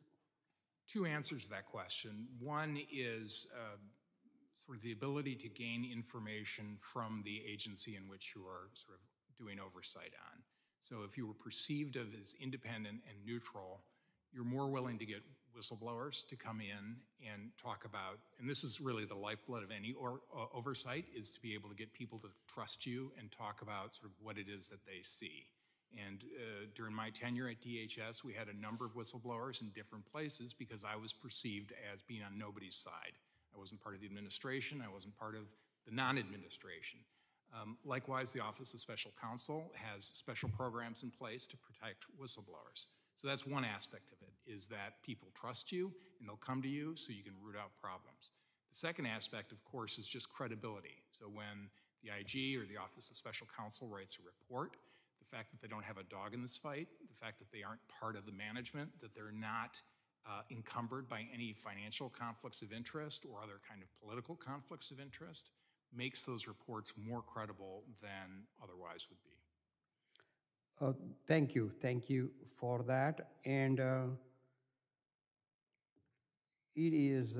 two answers to that question. One is sort of the ability to gain information from the agency in which you are sort of doing oversight on. So if you were perceived of as independent and neutral, you're more willing to get whistleblowers to come in and talk about, and this is really the lifeblood of any oversight, is to be able to get people to trust you and talk about sort of what it is that they see. And during my tenure at DHS, we had a number of whistleblowers in different places because I was perceived as being on nobody's side. I wasn't part of the administration, I wasn't part of the non-administration. Likewise, the Office of Special Counsel has special programs in place to protect whistleblowers. So that's one aspect of it, is that people trust you and they'll come to you so you can root out problems. The second aspect, of course, is just credibility. So when the IG or the Office of Special Counsel writes a report, the fact that they don't have a dog in this fight, the fact that they aren't part of the management, that they're not encumbered by any financial conflicts of interest or other kind of political conflicts of interest, makes those reports more credible than otherwise would be. Thank you for that. And it is,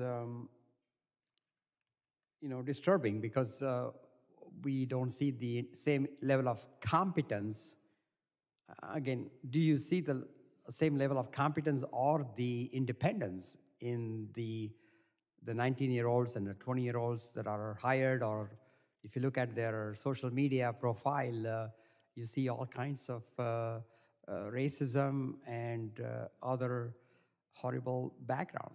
disturbing because we don't see the same level of competence. Again, do you see the same level of competence or the independence in the 19-year-olds and the 20-year-olds that are hired? Or if you look at their social media profile, you see all kinds of racism and other horrible background.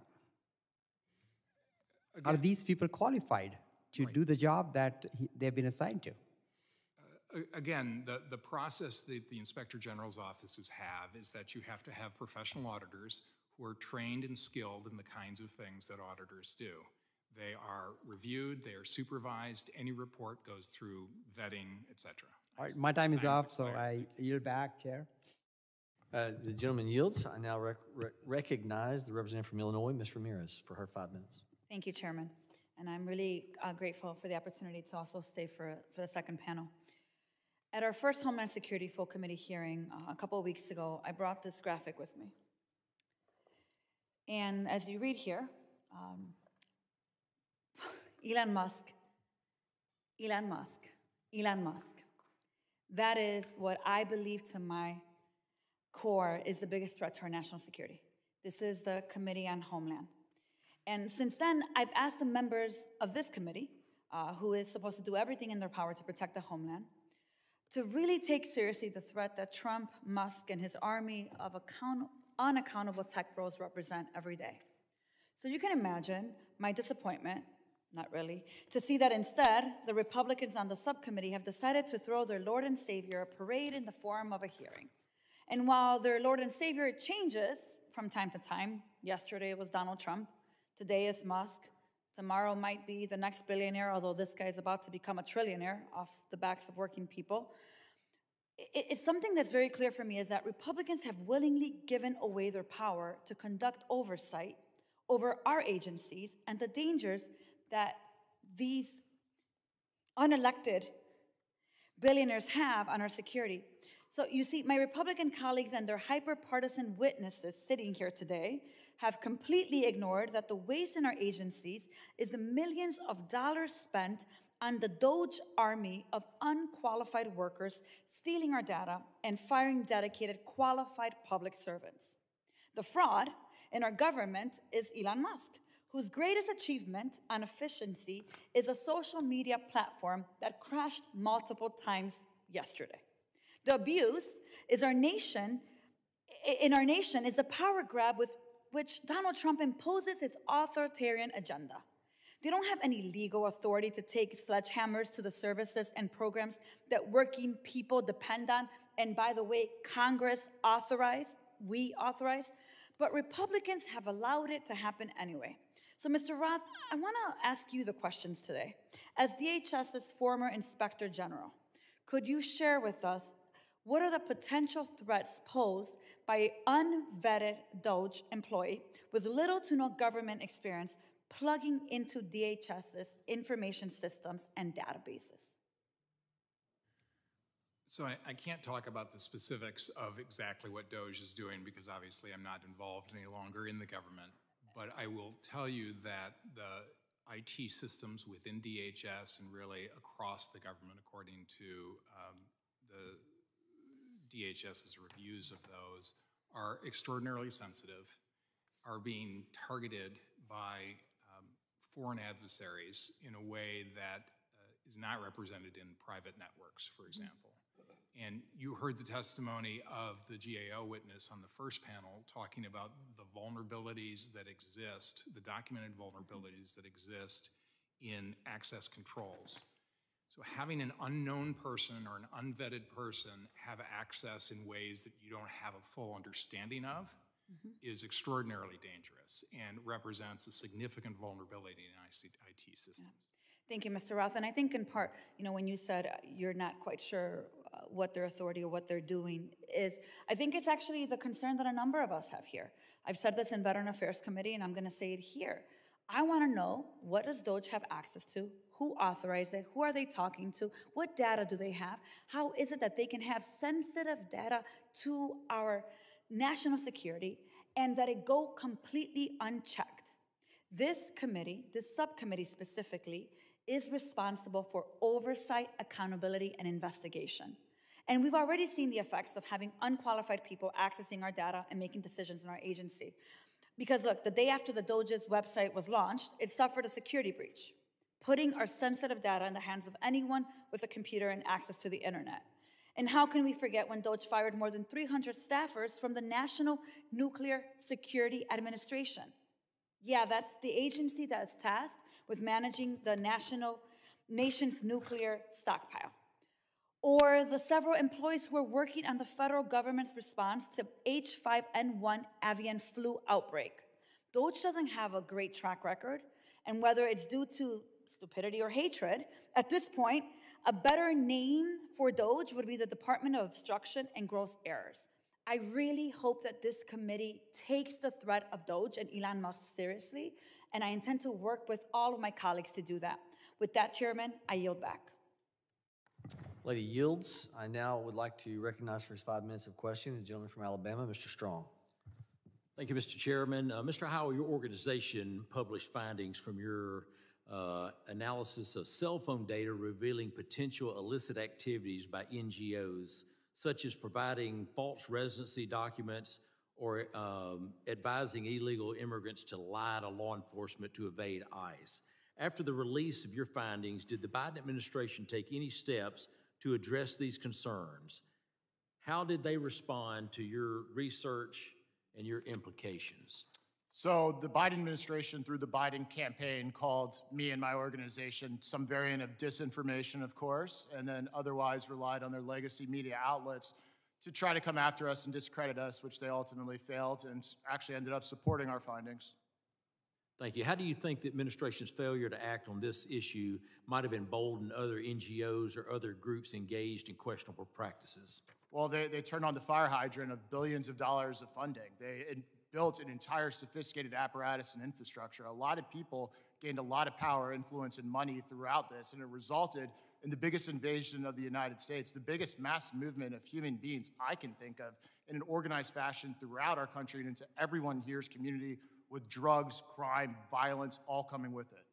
Again, are these people qualified to do the job that they've been assigned to? Again, the process that the Inspector General's offices have is that you have to have professional auditors who are trained and skilled in the kinds of things that auditors do. They are reviewed, they are supervised, any report goes through vetting, etc. All right, my time is up, so I yield back, Chair. The gentleman yields. I now recognize the representative from Illinois, Ms. Ramirez, for her 5 minutes. Thank you, Chairman. And I'm really grateful for the opportunity to also stay for the second panel. At our first Homeland Security Full Committee hearing a couple of weeks ago, I brought this graphic with me. And as you read here, Elon Musk, that is what I believe to my core is the biggest threat to our national security. This is the Committee on Homeland. And since then, I've asked the members of this committee, who is supposed to do everything in their power to protect the homeland, to really take seriously the threat that Trump, Musk, and his army of unaccountable tech bros represent every day. So you can imagine my disappointment, not really, to see that instead, the Republicans on the subcommittee have decided to throw their Lord and Savior a parade in the form of a hearing. And while their Lord and Savior changes from time to time, yesterday it was Donald Trump, today is Musk, tomorrow might be the next billionaire, although this guy is about to become a trillionaire off the backs of working people. It's something that's very clear for me is that Republicans have willingly given away their power to conduct oversight over our agencies and the dangers that these unelected billionaires have on our security. So you see, my Republican colleagues and their hyper-partisan witnesses sitting here today have completely ignored that the waste in our agencies is the millions of dollars spent on the Doge army of unqualified workers stealing our data and firing dedicated, qualified public servants. The fraud in our government is Elon Musk, whose greatest achievement on efficiency is a social media platform that crashed multiple times yesterday. The abuse is in our nation is a power grab with which Donald Trump imposes his authoritarian agenda. They don't have any legal authority to take sledgehammers to the services and programs that working people depend on. And by the way, Congress authorized, we authorized, but Republicans have allowed it to happen anyway. So Mr. Roth, I want to ask you the questions today. As DHS's former Inspector General, could you share with us what are the potential threats posed by an unvetted DOGE employee with little to no government experience plugging into DHS's information systems and databases? So I can't talk about the specifics of exactly what DOGE is doing because obviously I'm not involved any longer in the government. But I will tell you that the IT systems within DHS and really across the government, according to the DHS's reviews of those, are extraordinarily sensitive, are being targeted by foreign adversaries in a way that is not represented in private networks, for example. And you heard the testimony of the GAO witness on the first panel talking about the vulnerabilities that exist, the documented vulnerabilities that exist in access controls. So having an unknown person or an unvetted person have access in ways that you don't have a full understanding of is extraordinarily dangerous and represents a significant vulnerability in IT systems. Yeah. Thank you, Mr. Roth. And I think in part, when you said you're not quite sure what their authority or what they're doing is, I think it's actually the concern that a number of us have here. I've said this in Veteran Affairs Committee, and I'm going to say it here. I want to know, what does DOGE have access to? Who authorized it? Who are they talking to? What data do they have? How is it that they can have sensitive data to our national security and that it go completely unchecked? This committee, this subcommittee specifically, is responsible for oversight, accountability, and investigation. And we've already seen the effects of having unqualified people accessing our data and making decisions in our agency. Because look, the day after the DOGE's website was launched, it suffered a security breach, putting our sensitive data in the hands of anyone with a computer and access to the internet. And how can we forget when DOGE fired more than 300 staffers from the National Nuclear Security Administration? Yeah, that's the agency that's tasked with managing the nation's nuclear stockpile. Or the several employees who are working on the federal government's response to H5N1 avian flu outbreak. DOGE doesn't have a great track record, and whether it's due to stupidity or hatred, at this point, a better name for DOGE would be the Department of Obstruction and Gross Errors. I really hope that this committee takes the threat of DOGE and Elon Musk seriously, and I intend to work with all of my colleagues to do that. With that, Chairman, I yield back. Lady yields. I now would like to recognize for his 5 minutes of question the gentleman from Alabama, Mr. Strong. Thank you, Mr. Chairman. Mr. Howell, your organization published findings from your analysis of cell phone data revealing potential illicit activities by NGOs, such as providing false residency documents or advising illegal immigrants to lie to law enforcement to evade ICE. After the release of your findings, did the Biden administration take any steps to address these concerns? How did they respond to your research and your implications? So the Biden administration, through the Biden campaign, called me and my organization some variant of disinformation, of course, and then otherwise relied on their legacy media outlets to try to come after us and discredit us, which they ultimately failed and actually ended up supporting our findings. Thank you. How do you think the administration's failure to act on this issue might have emboldened other NGOs or other groups engaged in questionable practices? Well, they turned on the fire hydrant of billions of dollars of funding. They built an entire sophisticated apparatus and infrastructure. A lot of people gained a lot of power, influence, and money throughout this, and it resulted in the biggest invasion of the United States, the biggest mass movement of human beings I can think of in an organized fashion throughout our country and into everyone here's community, with drugs, crime, violence, all coming with it.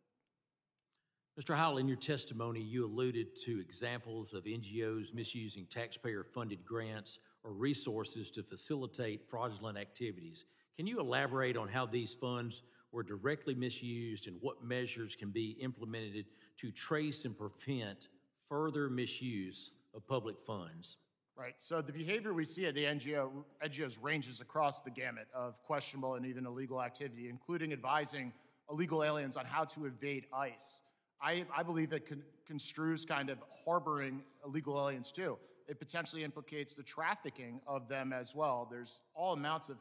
Mr. Howell, in your testimony, you alluded to examples of NGOs misusing taxpayer-funded grants or resources to facilitate fraudulent activities. Can you elaborate on how these funds were directly misused and what measures can be implemented to trace and prevent further misuse of public funds? Right, so the behavior we see at the NGOs ranges across the gamut of questionable and even illegal activity, including advising illegal aliens on how to evade ICE. I believe it construes kind of harboring illegal aliens too. It potentially implicates the trafficking of them as well. There's all amounts of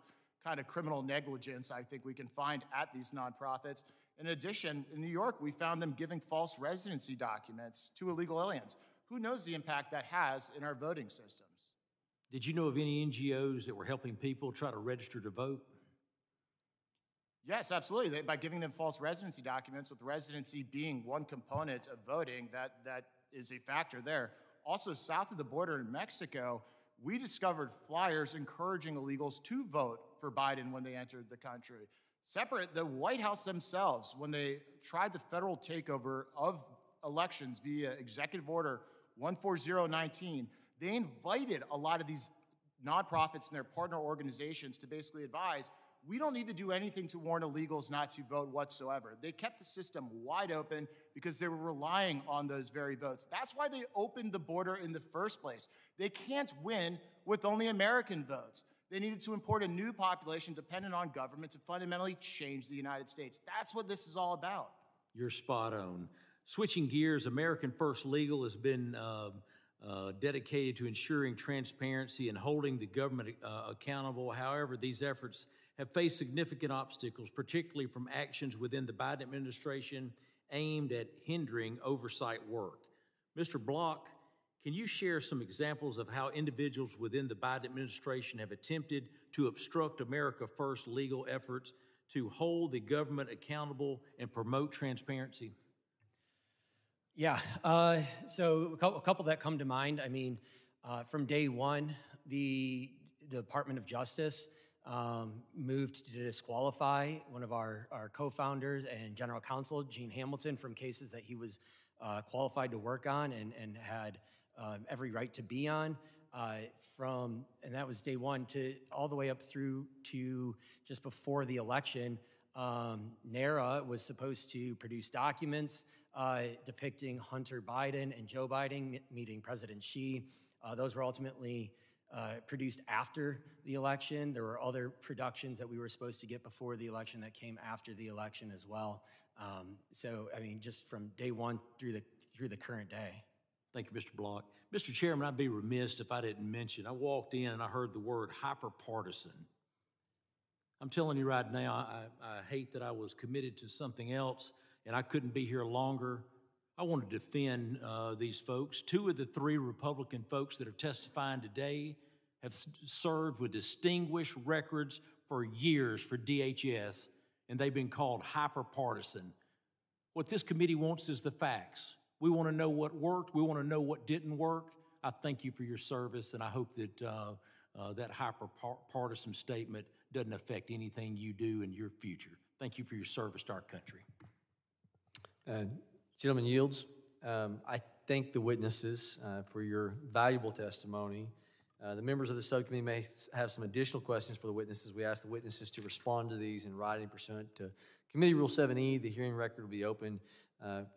kind of criminal negligence I think we can find at these nonprofits. In addition, in New York, we found them giving false residency documents to illegal aliens. Who knows the impact that has in our voting systems? Did you know of any NGOs that were helping people try to register to vote? Yes, absolutely. By giving them false residency documents, with residency being one component of voting, that is a factor there. Also, south of the border in Mexico, we discovered flyers encouraging illegals to vote for Biden when they entered the country. Separate, the White House themselves, when they tried the federal takeover of elections via Executive Order 14019, they invited a lot of these nonprofits and their partner organizations to basically advise, we don't need to do anything to warn illegals not to vote whatsoever. They kept the system wide open because they were relying on those very votes. That's why they opened the border in the first place. They can't win with only American votes. They needed to import a new population dependent on government to fundamentally change the United States. That's what this is all about. You're spot on. Switching gears, American First Legal has been dedicated to ensuring transparency and holding the government accountable. However, these efforts have faced significant obstacles, particularly from actions within the Biden administration aimed at hindering oversight work. Mr. Block, can you share some examples of how individuals within the Biden administration have attempted to obstruct America First legal efforts to hold the government accountable and promote transparency? Yeah, so a couple that come to mind. I mean, from day one, the Department of Justice moved to disqualify one of our co-founders and general counsel, Gene Hamilton, from cases that he was qualified to work on and had every right to be on. And that was day one to all the way up through to just before the election. NARA was supposed to produce documents depicting Hunter Biden and Joe Biden meeting President Xi. Those were ultimately produced after the election. There were other productions that we were supposed to get before the election that came after the election as well. So, I mean, just from day one through the current day. Thank you, Mr. Block. Mr. Chairman, I'd be remiss if I didn't mention, I walked in and I heard the word hyper-partisan. I'm telling you right now, I hate that I was committed to something else and I couldn't be here longer. I want to defend these folks. 2 of the 3 Republican folks that are testifying today have served with distinguished records for years for DHS, and they've been called hyper-partisan. What this committee wants is the facts. We want to know what worked. We want to know what didn't work. I thank you for your service, and I hope that that hyper-partisan statement doesn't affect anything you do in your future. Thank you for your service to our country. Gentleman yields. I thank the witnesses for your valuable testimony. The members of the subcommittee may have some additional questions for the witnesses. We ask the witnesses to respond to these in writing pursuant to Committee Rule 7E. The hearing record will be open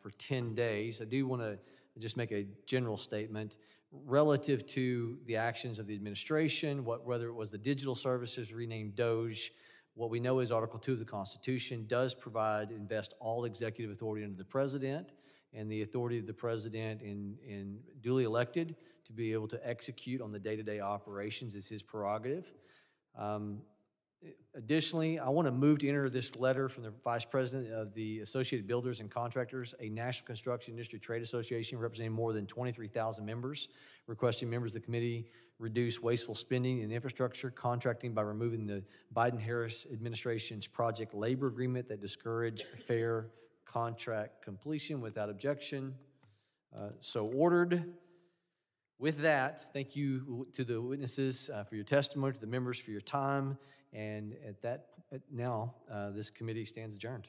for 10 days. I do want to just make a general statement relative to the actions of the administration, whether it was the digital services renamed DOGE. What we know is Article 2 of the Constitution does invest all executive authority under the president, and the authority of the president in duly elected to be able to execute on the day-to-day operations is his prerogative. Additionally, I want to move to enter this letter from the Vice President of the Associated Builders and Contractors, a National Construction Industry Trade Association representing more than 23,000 members, requesting members of the committee reduce wasteful spending in infrastructure contracting by removing the Biden-Harris administration's project labor agreement that discouraged fair contract completion without objection. So ordered. With that, thank you to the witnesses for your testimony, to the members for your time, and now this committee stands adjourned.